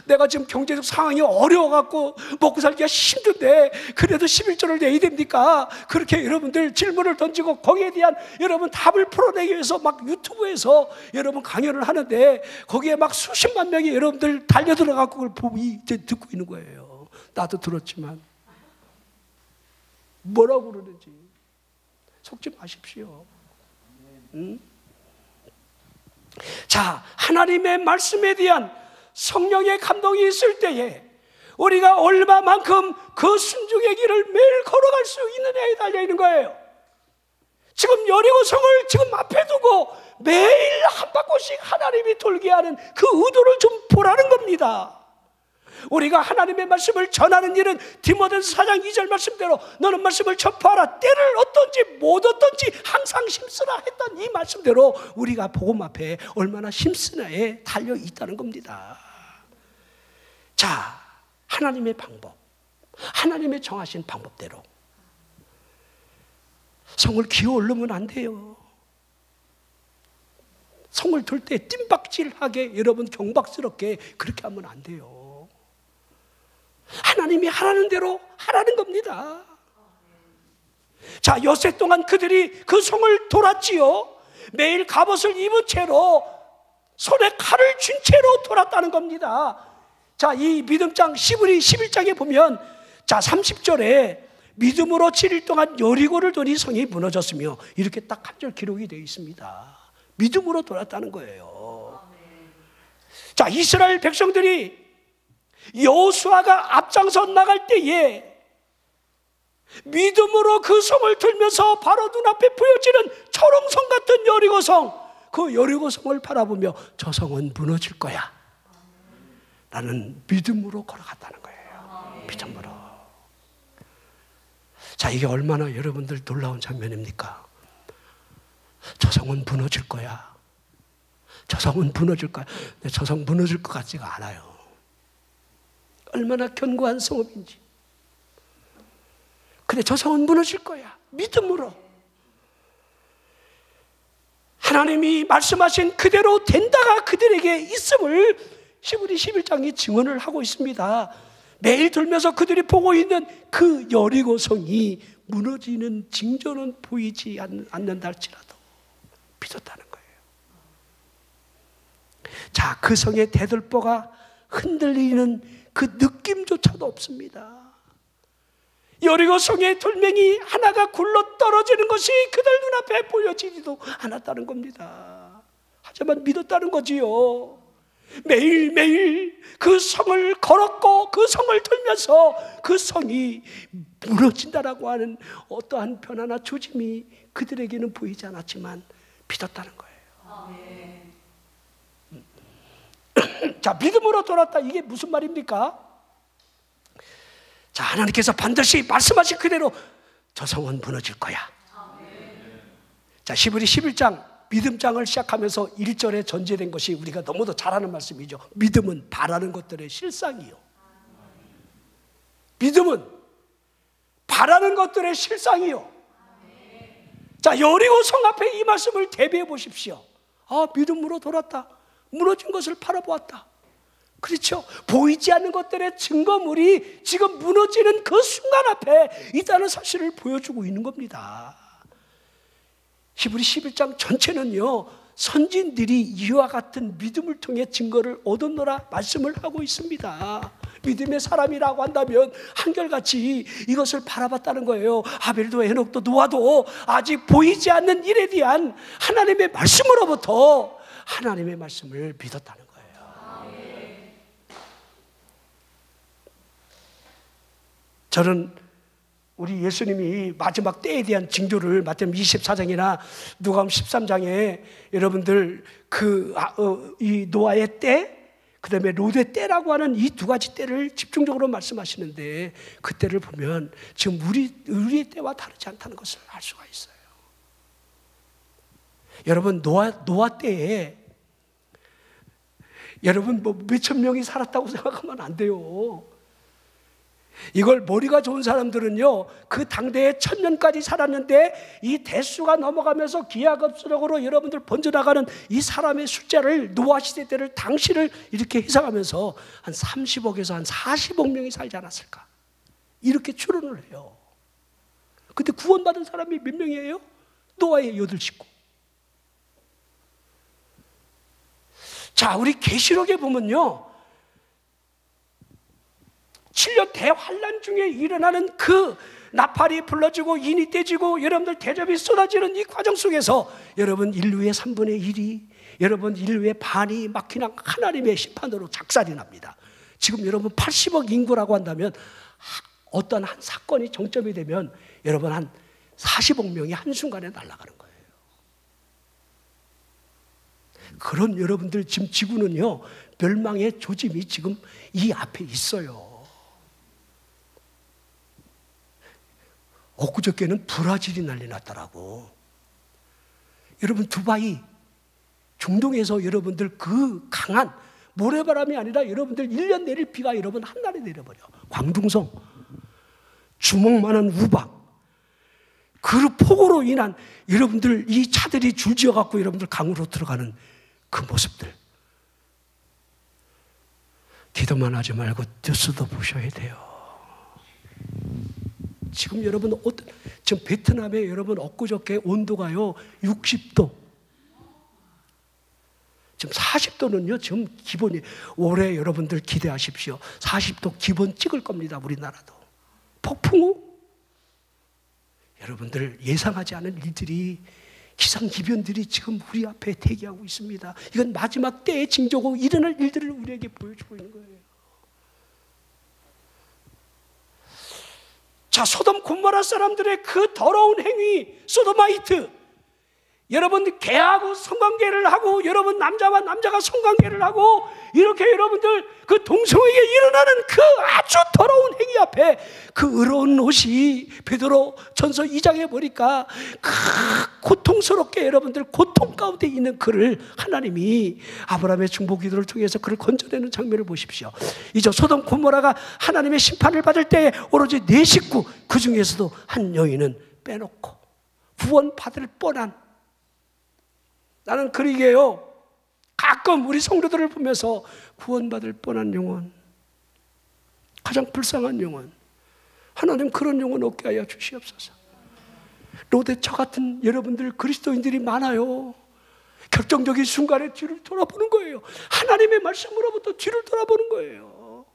S1: 내가 지금 경제적 상황이 어려워갖고 먹고 살기가 힘든데 그래도 11조를 내야 됩니까? 그렇게 여러분들 질문을 던지고 거기에 대한 여러분 답을 풀어내기 위해서 막 유튜브에서 여러분 강연을 하는데, 거기에 막 수십만 명이 여러분들 달려들어갖고 그걸 보고 이제 듣고 있는 거예요. 나도 들었지만 뭐라고 그러는지 속지 마십시오. 응? 자, 하나님의 말씀에 대한 성령의 감동이 있을 때에 우리가 얼마만큼 그 순종의 길을 매일 걸어갈 수 있느냐에 달려있는 거예요. 지금 여리고성을 지금 앞에 두고 매일 한 바퀴씩 하나님이 돌게 하는 그 의도를 좀 보라는 겁니다. 우리가 하나님의 말씀을 전하는 일은 디모데서 4장 2절 말씀대로 너는 말씀을 전파하라, 때를 어떤지 못 어떤지 항상 힘쓰라 했던 이 말씀대로 우리가 복음 앞에 얼마나 힘쓰나에 달려 있다는 겁니다. 자, 하나님의 방법, 하나님의 정하신 방법대로 성을 기어오르면 안 돼요. 성을 돌 때 뜀박질하게 여러분 경박스럽게 그렇게 하면 안 돼요. 하나님이 하라는 대로 하라는 겁니다. 자, 엿새 동안 그들이 그 성을 돌았지요. 매일 갑옷을 입은 채로 손에 칼을 쥔 채로 돌았다는 겁니다. 자, 이 믿음장 시브리 11장에 보면, 자, 30절에 믿음으로 7일 동안 여리고를 도니 성이 무너졌으며, 이렇게 딱 한 절 기록이 되어 있습니다. 믿음으로 돌았다는 거예요. 자, 이스라엘 백성들이 여호수아가 앞장서 나갈 때에 믿음으로 그 성을 들면서 바로 눈앞에 보여지는 초롱성 같은 여리고성, 그 여리고성을 바라보며 저 성은 무너질 거야 라는 믿음으로 걸어갔다는 거예요. 믿음으로. 자, 이게 얼마나 여러분들 놀라운 장면입니까? 저 성은 무너질 거야. 저 성은 무너질 거야. 근데 저 성 무너질 것 같지가 않아요. 얼마나 견고한 성읍인지. 근데 저 성은 무너질 거야. 믿음으로. 하나님이 말씀하신 그대로 된다가 그들에게 있음을 히브리 11장이 증언을 하고 있습니다. 매일 돌면서 그들이 보고 있는 그 여리고 성이 무너지는 징조는 보이지 않는다 할지라도 믿었다는 거예요. 자, 그 성의 대들보가 흔들리는 그 느낌조차도 없습니다. 여리고 성의 돌멩이 하나가 굴러 떨어지는 것이 그들 눈앞에 보여지지도 않았다는 겁니다. 하지만 믿었다는 거지요. 매일매일 그 성을 걸었고 그 성을 돌면서 그 성이 무너진다라고 하는 어떠한 변화나 조짐이 그들에게는 보이지 않았지만 믿었다는 거예요. 자, 믿음으로 돌았다. 이게 무슨 말입니까? 자, 하나님께서 반드시 말씀하신 그대로 저 성은 무너질 거야. 자, 히브리 11장 믿음장을 시작하면서 1절에 전제된 것이 우리가 너무도 잘 아는 말씀이죠. 믿음은 바라는 것들의 실상이요. 믿음은 바라는 것들의 실상이요. 자, 여리고 성 앞에 이 말씀을 대비해 보십시오. 아, 믿음으로 돌았다. 무너진 것을 바라보았다. 그렇죠. 보이지 않는 것들의 증거물이 지금 무너지는 그 순간 앞에 있다는 사실을 보여주고 있는 겁니다. 히브리 11장 전체는요, 선진들이 이와 같은 믿음을 통해 증거를 얻었노라 말씀을 하고 있습니다. 믿음의 사람이라고 한다면 한결같이 이것을 바라봤다는 거예요. 아벨도 에녹도 노아도 아직 보이지 않는 일에 대한 하나님의 말씀으로부터 하나님의 말씀을 믿었다는 거예요. 저는 우리 예수님이 마지막 때에 대한 징조를 마태복음 24장이나 누가복음 13장에 여러분들 이 노아의 때, 그 다음에 롯의 때라고 하는 이 두 가지 때를 집중적으로 말씀하시는데 그 때를 보면 지금 우리의 때와 다르지 않다는 것을 알 수가 있어요. 여러분, 노아 때에 여러분 뭐 몇천 명이 살았다고 생각하면 안 돼요. 이걸 머리가 좋은 사람들은요, 그 당대에 1000년까지 살았는데 이 대수가 넘어가면서 기하급수적으로 여러분들 번져나가는 이 사람의 숫자를, 노아 시대 때를 당시를 이렇게 해석하면서 한 30억에서 한 40억 명이 살지 않았을까, 이렇게 추론을 해요. 근데 구원받은 사람이 몇 명이에요? 노아의 8식구. 자, 우리 계시록에 보면요, 7년 대환란 중에 일어나는 그 나팔이 불러지고 인이 떼지고 여러분들 대접이 쏟아지는 이 과정 속에서 여러분 인류의 3분의 1이, 여러분 인류의 반이 막 그냥 하나님의 심판으로 작살이 납니다. 지금 여러분 80억 인구라고 한다면 어떤 한 사건이 정점이 되면 여러분 한 40억 명이 한순간에 날아가는 거예요. 그런 여러분들 지금 지구는요, 멸망의 조짐이 지금 이 앞에 있어요. 엊그저께는 브라질이 난리 났더라고. 여러분, 두바이 중동에서 여러분들 그 강한 모래바람이 아니라 여러분들 1년 내릴 비가 여러분 한날에 내려버려. 광둥성, 주먹만한 우박, 그 폭우로 인한 여러분들 이 차들이 줄지어 갖고 여러분들 강으로 들어가는 그 모습들. 기도만 하지 말고 뉴스도 보셔야 돼요. 지금 여러분 지금 베트남에 여러분 엊그저께 온도가요 60도. 지금 40도는요 지금 기본이, 올해 여러분들 기대하십시오. 40도 기본 찍을 겁니다. 우리나라도. 폭풍우, 여러분들 예상하지 않은 일들이, 기상이변들이 지금 우리 앞에 대기하고 있습니다. 이건 마지막 때의 징조고 일어날 일들을 우리에게 보여주고 있는 거예요. 자, 소돔 고모라 사람들의 그 더러운 행위, 소도마이트, 여러분 개하고 성관계를 하고, 여러분 남자와 남자가 성관계를 하고, 이렇게 여러분들 그 동성에게 일어나는 그 아주 더러운 행위 앞에 그 의로운 옷이 베드로 전서 2장에 보니까 그 고통스럽게 여러분들 고통 가운데 있는 그를 하나님이 아브라함의 중보 기도를 통해서 그를 건져내는 장면을 보십시오. 이제 소돔 고모라가 하나님의 심판을 받을 때에 오로지 4 식구, 그 중에서도 한 여인은 빼놓고 구원받을 뻔한, 나는 그러게요, 가끔 우리 성도들을 보면서 구원받을 뻔한 영혼, 가장 불쌍한 영혼, 하나님 그런 영혼 없게 하여 주시옵소서. 로데 저 같은 여러분들 그리스도인들이 많아요. 결정적인 순간에 뒤를 돌아보는 거예요. 하나님의 말씀으로부터 뒤를 돌아보는 거예요.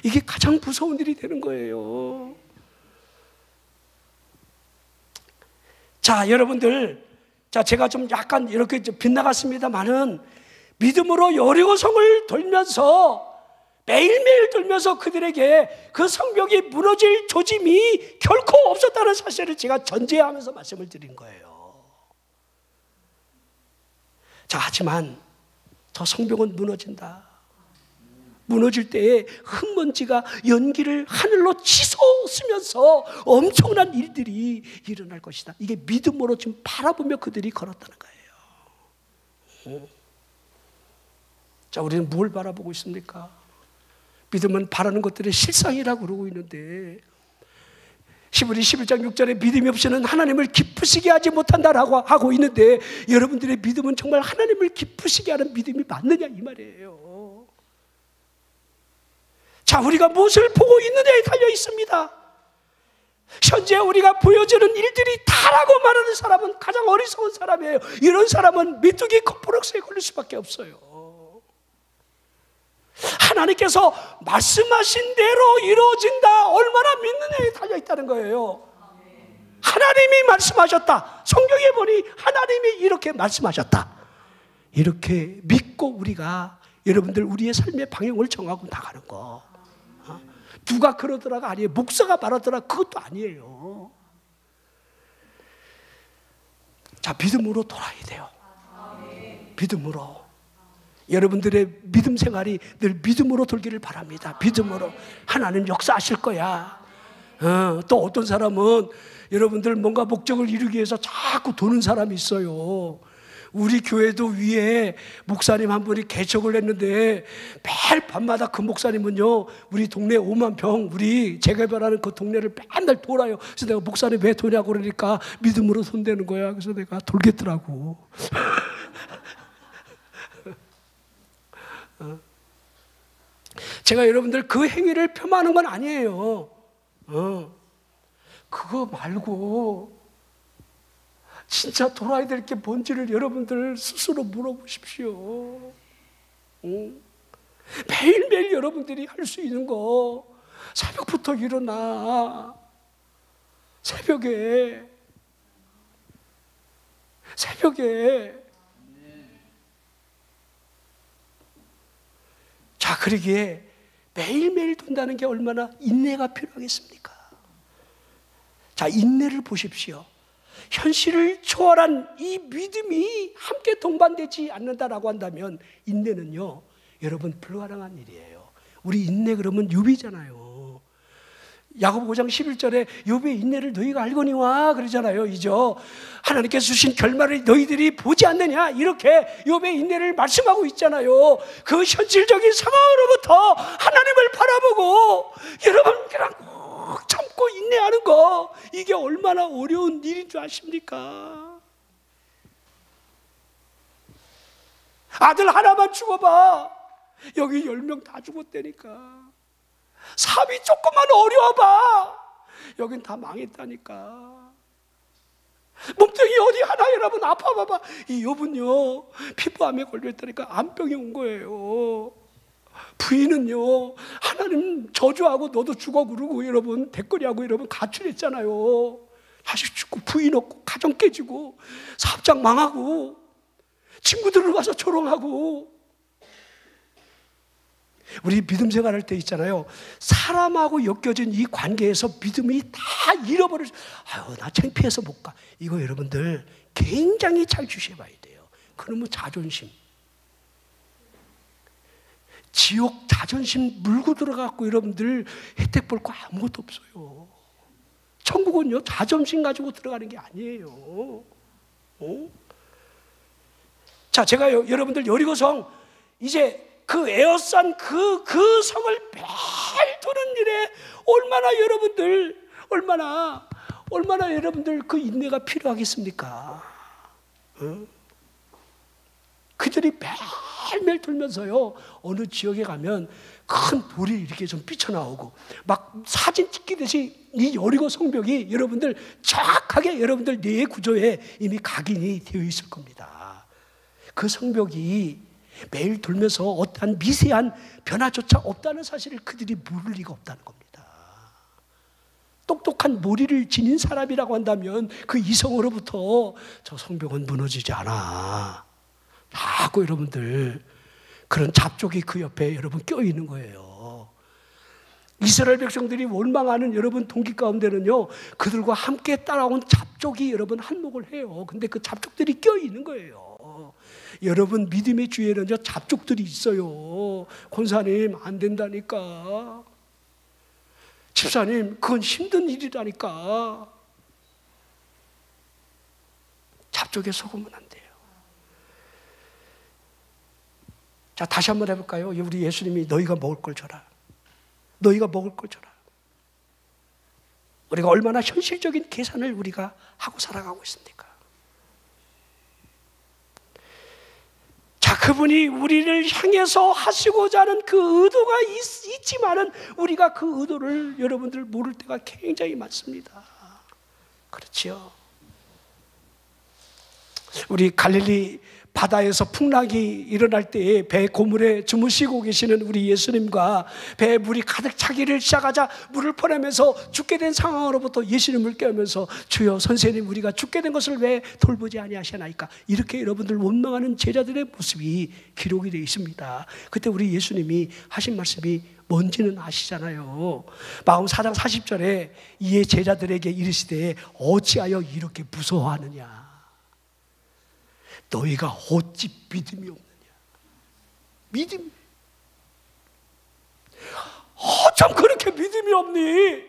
S1: 이게 가장 무서운 일이 되는 거예요. 자, 여러분들, 자, 제가 좀 약간 이렇게 빗나갔습니다만은 믿음으로 여리고성을 돌면서, 매일매일 돌면서 그들에게 그 성벽이 무너질 조짐이 결코 없었다는 사실을 제가 전제하면서 말씀을 드린 거예요. 자, 하지만 저 성벽은 무너진다. 무너질 때에 흙먼지가 연기를 하늘로 치솟으면서 엄청난 일들이 일어날 것이다. 이게 믿음으로 지금 바라보며 그들이 걸었다는 거예요. 자, 우리는 뭘 바라보고 있습니까? 믿음은 바라는 것들의 실상이라고 그러고 있는데, 히브리 11장 6절에 믿음이 없이는 하나님을 기쁘시게 하지 못한다라고 하고 있는데, 여러분들의 믿음은 정말 하나님을 기쁘시게 하는 믿음이 맞느냐 이 말이에요. 자, 우리가 무엇을 보고 있느냐에 달려 있습니다. 현재 우리가 보여지는 일들이 다라고 말하는 사람은 가장 어리석은 사람이에요. 이런 사람은 메뚜기 컴플렉스에 걸릴 수밖에 없어요. 하나님께서 말씀하신 대로 이루어진다, 얼마나 믿느냐에 달려 있다는 거예요. 하나님이 말씀하셨다, 성경에 보니 하나님이 이렇게 말씀하셨다, 이렇게 믿고 우리가 여러분들 우리의 삶의 방향을 정하고 나가는 거. 누가 그러더라가 아니에요. 목사가 말하더라 그것도 아니에요. 자, 믿음으로 돌아야 돼요. 믿음으로. 여러분들의 믿음 생활이 늘 믿음으로 돌기를 바랍니다. 믿음으로. 하나님 역사하실 거야. 또 어떤 사람은 여러분들 뭔가 목적을 이루기 위해서 자꾸 도는 사람이 있어요. 우리 교회도 위에 목사님 한 분이 개척을 했는데 매일 밤마다 그 목사님은요, 우리 동네 5만 평 우리 재개발하는 그 동네를 맨날 돌아요. 그래서 내가 목사님 왜 도냐고 그러니까 믿음으로 손대는 거야. 그래서 내가 돌겠더라고. 제가 여러분들 그 행위를 폄하하는 건 아니에요. 그거 말고 진짜 돌아야 될 게 뭔지를 여러분들 스스로 물어보십시오. 매일매일 여러분들이 할 수 있는 거, 새벽부터 일어나. 새벽에 자, 그러기에 매일매일 돈다는 게 얼마나 인내가 필요하겠습니까? 자, 인내를 보십시오. 현실을 초월한 이 믿음이 함께 동반되지 않는다라고 한다면 인내는요, 여러분 불가능한 일이에요. 우리 인내 그러면 욥이잖아요. 야고보 5장 11절에 욥의 인내를 너희가 알거니와 그러잖아요. 이죠. 하나님께서 주신 결말을 너희들이 보지 않느냐, 이렇게 욥의 인내를 말씀하고 있잖아요. 그 현실적인 상황으로부터 하나님을 바라보고 여러분 그냥 참고 인내하는 거, 이게 얼마나 어려운 일인 줄 아십니까? 아들 하나만 죽어봐, 여기 10명 다 죽었다니까. 삶이 조금만 어려워봐, 여긴 다 망했다니까. 몸뚱이 어디 하나 여러분 아파봐봐. 이 욥은요, 피부암에 걸려있다니까 암병이 온 거예요. 부인은요, 하나님 저주하고 너도 죽어 그러고 여러분 댓글이하고 여러분 가출했잖아요. 자식 죽고 부인 없고 가정 깨지고 사업장 망하고 친구들을 와서 조롱하고. 우리 믿음 생활할 때 있잖아요, 사람하고 엮여진 이 관계에서 믿음이 다 잃어버려. 아유, 나 창피해서 못 가. 이거 여러분들 굉장히 잘 주셔봐야 돼요. 그러면 자존심. 지옥 자존심 물고 들어가고 여러분들 혜택 볼 거 아무것도 없어요. 천국은요, 자존심 가지고 들어가는 게 아니에요. 자, 제가 여러분들 여리고성 이제 그 에어싼 그 성을 매일 도는 일에 얼마나 여러분들 그 인내가 필요하겠습니까? 그들이 매일매일 돌면서요, 어느 지역에 가면 큰 돌이 이렇게 좀 삐쳐나오고 막 사진 찍히듯이 이 여리고 성벽이 여러분들 정확하게 여러분들 뇌 구조에 이미 각인이 되어 있을 겁니다. 그 성벽이 매일 돌면서 어떠한 미세한 변화조차 없다는 사실을 그들이 모를 리가 없다는 겁니다. 똑똑한 머리를 지닌 사람이라고 한다면 그 이성으로부터 저 성벽은 무너지지 않아 하고 여러분들 그런 잡족이 그 옆에 여러분 껴있는 거예요. 이스라엘 백성들이 원망하는 여러분 동기 가운데는요, 그들과 함께 따라온 잡족이 여러분 한몫을 해요. 근데 그 잡족들이 껴있는 거예요. 여러분 믿음의 주위에는요, 잡족들이 있어요. 권사님 안 된다니까, 집사님 그건 힘든 일이라니까. 잡족에 속으면 안 돼요. 자, 다시 한번 해볼까요? 우리 예수님이 너희가 먹을 걸 줘라. 너희가 먹을 걸 줘라. 우리가 얼마나 현실적인 계산을 우리가 하고 살아가고 있습니까? 자, 그분이 우리를 향해서 하시고자 하는 그 의도가 있지만은 우리가 그 의도를 여러분들 모를 때가 굉장히 많습니다. 그렇죠? 우리 갈릴리 바다에서 풍랑이 일어날 때에 배 고물에 주무시고 계시는 우리 예수님과 배에 물이 가득 차기를 시작하자 물을 퍼내면서 죽게 된 상황으로부터 예수님을 깨우면서 주여 선생님 우리가 죽게 된 것을 왜 돌보지 아니하시나이까, 이렇게 여러분들 원망하는 제자들의 모습이 기록이 되어 있습니다. 그때 우리 예수님이 하신 말씀이 뭔지는 아시잖아요. 마음 4장 40절에 이에 제자들에게 이르시되 어찌하여 이렇게 무서워하느냐, 너희가 어찌 믿음이 없느냐. 믿음. 어쩜 그렇게 믿음이 없니?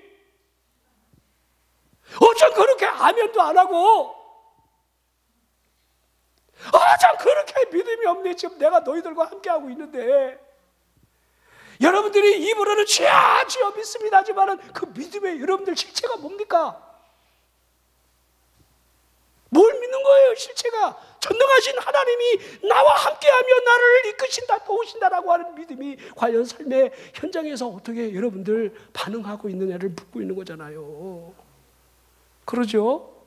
S1: 어쩜 그렇게 아멘도 안 하고, 어쩜 그렇게 믿음이 없니? 지금 내가 너희들과 함께하고 있는데 여러분들이 입으로는 주여 주여 믿습니다 하지만은 그 믿음의 여러분들 실체가 뭡니까? 뭘 믿는 거예요? 실체가 전능하신 하나님이 나와 함께하며 나를 이끄신다 도우신다라고 하는 믿음이 과연 삶의 현장에서 어떻게 여러분들 반응하고 있느냐를 묻고 있는 거잖아요. 그러죠?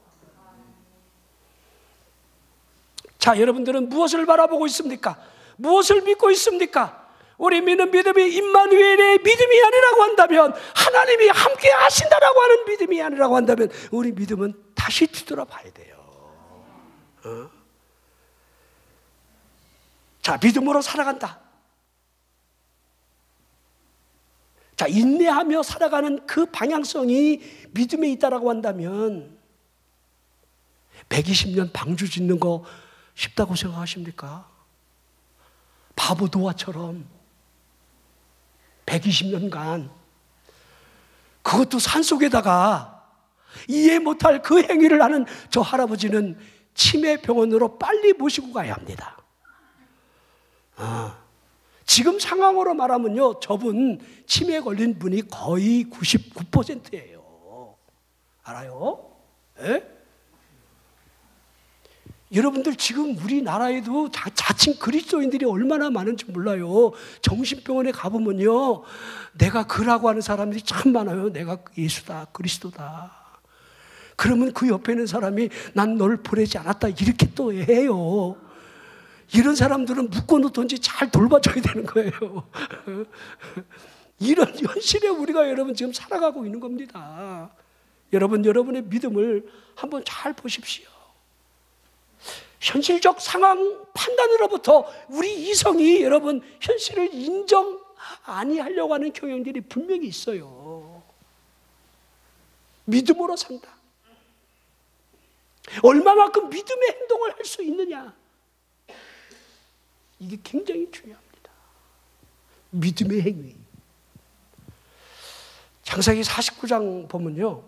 S1: 자, 여러분들은 무엇을 바라보고 있습니까? 무엇을 믿고 있습니까? 우리 믿는 믿음이 임마누엘의 믿음이 아니라고 한다면, 하나님이 함께 하신다라고 하는 믿음이 아니라고 한다면 우리 믿음은 다시 뒤돌아봐야 돼요. 자, 믿음으로 살아간다. 자, 인내하며 살아가는 그 방향성이 믿음에 있다라고 한다면 120년 방주 짓는 거 쉽다고 생각하십니까? 바보 노아처럼 120년간, 그것도 산속에다가 이해 못할 그 행위를 하는 저 할아버지는 치매 병원으로 빨리 모시고 가야 합니다. 지금 상황으로 말하면요, 저분 치매에 걸린 분이 거의 99%예요. 알아요? 에? 여러분들 지금 우리나라에도 자칭 그리스도인들이 얼마나 많은지 몰라요. 정신병원에 가보면요, 내가 그라고 하는 사람들이 참 많아요. 내가 예수다, 그리스도다. 그러면 그 옆에 있는 사람이 난 널 보내지 않았다 이렇게 또 해요. 이런 사람들은 묶어놓든지 잘 돌봐줘야 되는 거예요. 이런 현실에 우리가 여러분 지금 살아가고 있는 겁니다. 여러분, 여러분의 믿음을 한번 잘 보십시오. 현실적 상황 판단으로부터 우리 이성이 여러분 현실을 인정 아니하려고 하는 경향들이 분명히 있어요. 믿음으로 산다. 얼마만큼 믿음의 행동을 할 수 있느냐. 이게 굉장히 중요합니다. 믿음의 행위. 창세기 49장 보면요,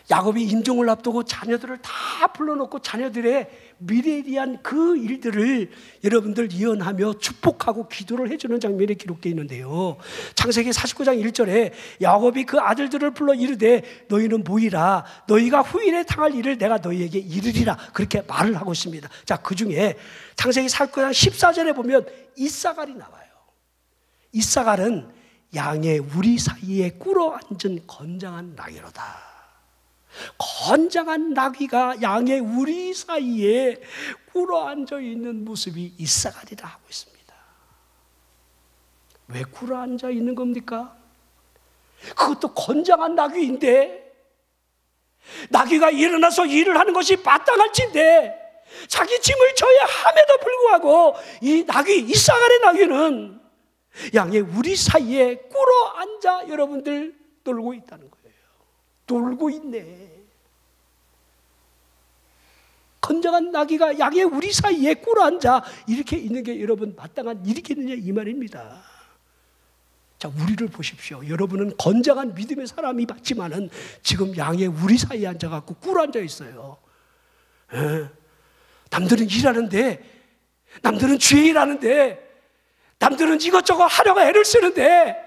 S1: 야곱이 임종을 앞두고 자녀들을 다 불러놓고 자녀들의 미래에 대한 그 일들을 여러분들 예언하며 축복하고 기도를 해주는 장면이 기록되어 있는데요, 창세기 49장 1절에 야곱이 그 아들들을 불러 이르되 너희는 모이라. 너희가 후일에 당할 일을 내가 너희에게 이르리라. 그렇게 말을 하고 있습니다. 자, 그 중에 창세기 49장 14절에 보면 이사갈이 나와요. 이사갈은 양의 우리 사이에 꿇어앉은 건장한 나귀로다. 건장한 나귀가 양의 우리 사이에 꿇어앉아 있는 모습이 이사갈이라 하고 있습니다. 왜 꿇어앉아 있는 겁니까? 그것도 건장한 나귀인데, 나귀가 일어나서 일을 하는 것이 마땅할진데 자기 짐을 져야 함에도 불구하고 이 나귀, 이사갈의 나귀는 양의 우리 사이에 꿇어앉아 여러분들 놀고 있다는 거예요. 놀고 있네. 건장한 나귀가 양의 우리 사이에 꿇어앉아 이렇게 있는 게 여러분 마땅한 일이겠느냐, 이 말입니다. 자, 우리를 보십시오. 여러분은 건장한 믿음의 사람이 맞지만은 지금 양의 우리 사이에 앉아갖고 꿇어앉아 있어요. 남들은 일하는데, 남들은 주의 일하는데, 남들은 이것저것 하려고 애를 쓰는데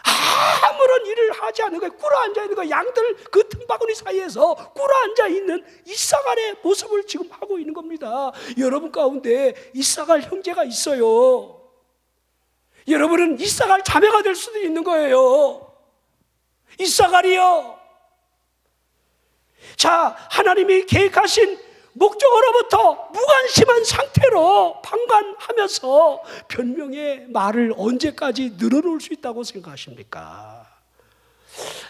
S1: 아무런 일을 하지 않는 거예요. 꿇어앉아 있는 거예요. 양들 그 틈바구니 사이에서 꿇어앉아 있는 이사갈의 모습을 지금 하고 있는 겁니다. 여러분 가운데 이사갈 형제가 있어요. 여러분은 이사갈 자매가 될 수도 있는 거예요. 이사갈이요. 자, 하나님이 계획하신 목적으로부터 무관심한 상태로 방관하면서 변명의 말을 언제까지 늘어놓을 수 있다고 생각하십니까?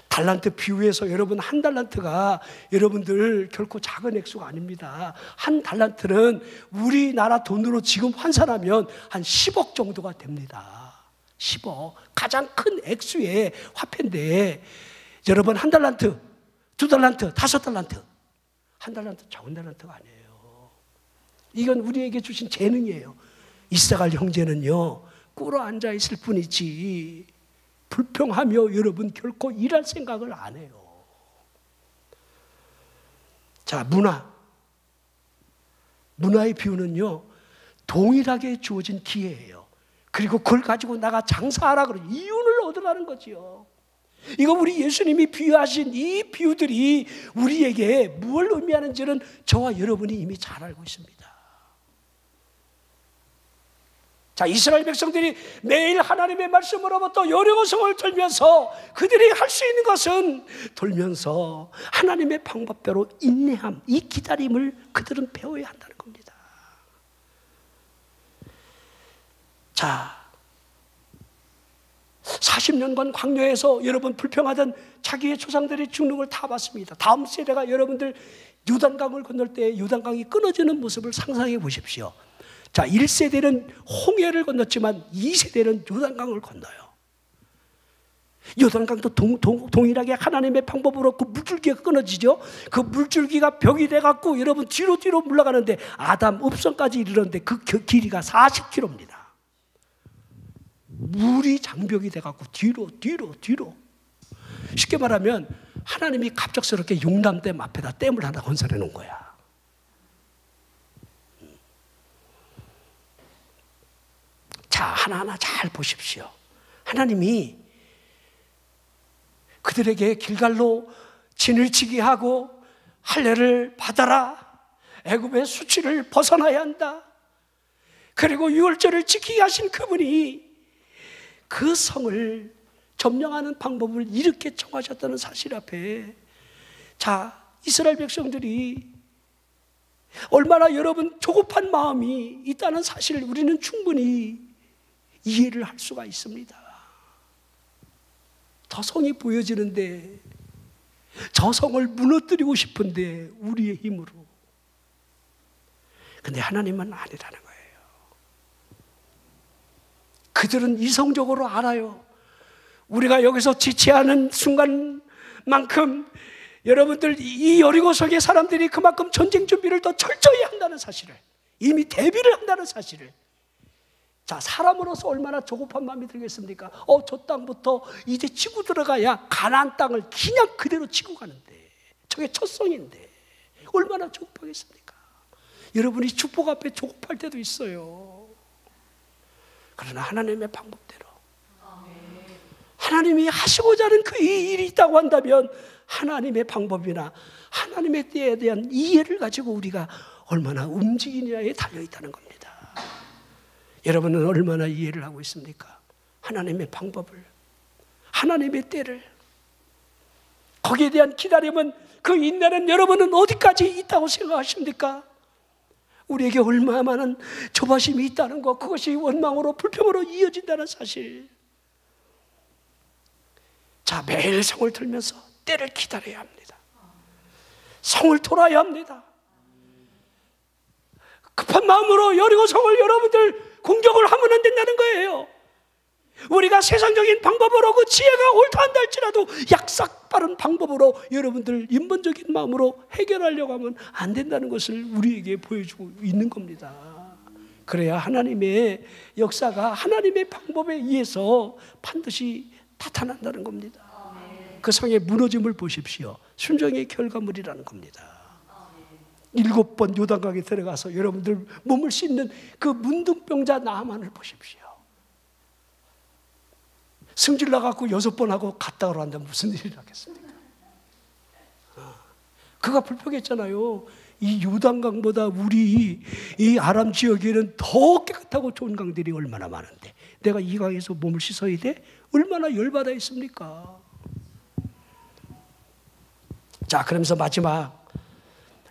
S1: 달란트 비유에서 여러분, 한 달란트가 여러분들 결코 작은 액수가 아닙니다. 한 달란트는 우리나라 돈으로 지금 환산하면 한 10억 정도가 됩니다. 10억. 가장 큰 액수의 화폐인데, 여러분 한 달란트, 두 달란트, 다섯 달란트. 한 달란트 적은 달란트가 아니에요. 이건 우리에게 주신 재능이에요. 이사갈 형제는요, 꿇어앉아 있을 뿐이지 불평하며 여러분 결코 일할 생각을 안 해요. 자, 문화의 비유는요, 동일하게 주어진 기회예요. 그리고 그걸 가지고 나가 장사하라 그러죠. 이윤을 얻으라는 거지요. 이거 우리 예수님이 비유하신 이 비유들이 우리에게 무엇을 의미하는지는 저와 여러분이 이미 잘 알고 있습니다. 자, 이스라엘 백성들이 매일 하나님의 말씀으로부터 여리고성을 돌면서 그들이 할 수 있는 것은 돌면서 하나님의 방법대로 인내함, 이 기다림을 그들은 배워야 한다는 겁니다. 자, 40년간 광야에서 여러분 불평하던 자기의 조상들이 죽는 걸 다 봤습니다. 다음 세대가 여러분들 요단강을 건널 때 요단강이 끊어지는 모습을 상상해 보십시오. 자, 1세대는 홍해를 건넜지만 2세대는 요단강을 건너요. 요단강도 동일하게 하나님의 방법으로 그 물줄기가 끊어지죠. 그 물줄기가 벽이 돼갖고 여러분 뒤로 물러가는데 아담 읍성까지 이르렀는데 그 길이가 40km입니다. 물이 장벽이 돼갖고 뒤로. 쉽게 말하면 하나님이 갑작스럽게 용담댐 앞에다 댐을 하나 건설해 놓은 거야. 자, 하나하나 잘 보십시오. 하나님이 그들에게 길갈로 진을 치게 하고 할례를 받아라, 애굽의 수치를 벗어나야 한다, 그리고 유월절을 지키게 하신 그분이 그 성을 점령하는 방법을 이렇게 정하셨다는 사실 앞에, 자, 이스라엘 백성들이 얼마나 여러분 조급한 마음이 있다는 사실을 우리는 충분히 이해를 할 수가 있습니다. 저 성이 보여지는데, 저 성을 무너뜨리고 싶은데 우리의 힘으로. 근데 하나님은 아니라는 거예요. 그들은 이성적으로 알아요. 우리가 여기서 지체하는 순간만큼 여러분들 이 여리고성의 사람들이 그만큼 전쟁 준비를 더 철저히 한다는 사실을, 이미 대비를 한다는 사실을, 자, 사람으로서 얼마나 조급한 마음이 들겠습니까? 저 땅부터 이제 치고 들어가야 가나안 땅을 그냥 그대로 치고 가는데, 저게 첫 성인데 얼마나 조급하겠습니까? 여러분이 축복 앞에 조급할 때도 있어요. 그러나 하나님의 방법대로, 하나님이 하시고자 하는 그 일이 있다고 한다면 하나님의 방법이나 하나님의 때에 대한 이해를 가지고 우리가 얼마나 움직이느냐에 달려있다는 겁니다. 여러분은 얼마나 이해를 하고 있습니까? 하나님의 방법을, 하나님의 때를. 거기에 대한 기다림은, 그 인내는 여러분은 어디까지 있다고 생각하십니까? 우리에게 얼마나 많은 조바심이 있다는 것, 그것이 원망으로 불평으로 이어진다는 사실. 자, 매일 성을 들면서 때를 기다려야 합니다. 성을 돌아야 합니다. 급한 마음으로 여리고성을 여러분들 공격을 하면 안 된다는 거예요. 우리가 세상적인 방법으로 그 지혜가 옳다 한다 할지라도 약삭 빠른 방법으로 여러분들 인본적인 마음으로 해결하려고 하면 안 된다는 것을 우리에게 보여주고 있는 겁니다. 그래야 하나님의 역사가 하나님의 방법에 의해서 반드시 나타난다는 겁니다. 그 성의 무너짐을 보십시오. 순종의 결과물이라는 겁니다. 7번 요단강에 들어가서 여러분들 몸을 씻는 그 문둥병자 나아만을 보십시오. 승질 나갖고 6번 하고 갔다 오라는데 무슨 일이 나겠습니까? 그가 불평했잖아요. 이 요단강보다 우리 이 아람 지역에는 더 깨끗하고 좋은 강들이 얼마나 많은데 내가 이 강에서 몸을 씻어야 돼? 얼마나 열받아 있습니까? 자, 그러면서 마지막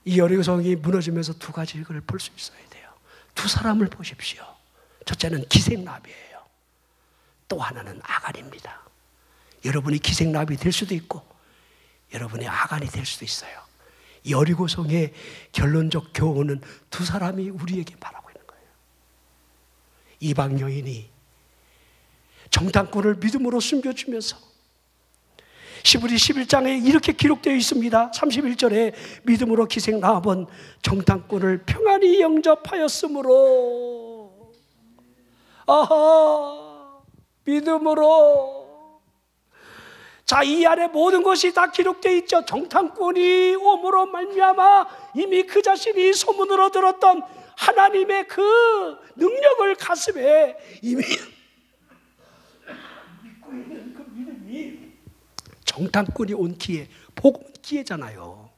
S1: 이 여리고성이 무너지면서 두 가지를 볼 수 있어야 돼요. 두 사람을 보십시오. 첫째는 기생나비예요. 또 하나는 아간입니다. 여러분이 기생나비 될 수도 있고 여러분이 아간이 될 수도 있어요. 여리고성의 결론적 교훈은 두 사람이 우리에게 바라고 있는 거예요. 이방 여인이 정탐꾼을 믿음으로 숨겨주면서 시브리 11장에 이렇게 기록되어 있습니다. 31절에 믿음으로 기생 라합은 정탐꾼을 평안히 영접하였으므로, 아하, 믿음으로. 자, 이 안에 모든 것이 다 기록되어 있죠. 정탐꾼이 옴으로 말미암아 이미 그 자신이 소문으로 들었던 하나님의 그 능력을 가슴에 이미 믿고 있는 그 믿음이 정탐꾼이 온 기회, 복음 기회잖아요.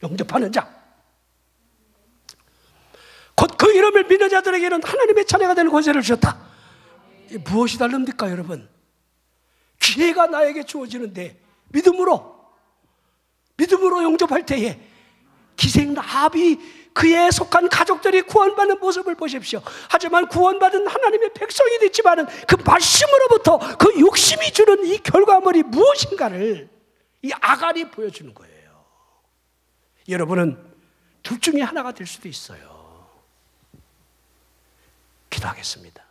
S1: 영접하는 자, 곧 그 이름을 믿는 자들에게는 하나님의 자녀가 되는 권세를 주셨다. 무엇이 다릅니까, 여러분? 기회가 나에게 주어지는데 믿음으로 영접할 때에 기생 라합이 그에 속한 가족들이 구원받는 모습을 보십시오. 하지만 구원받은 하나님의 백성이 됐지만 그 말씀으로부터 그 욕심이 주는 이 결과물이 무엇인가를 이 아간이 보여주는 거예요. 여러분은 둘 중에 하나가 될 수도 있어요. 기도하겠습니다.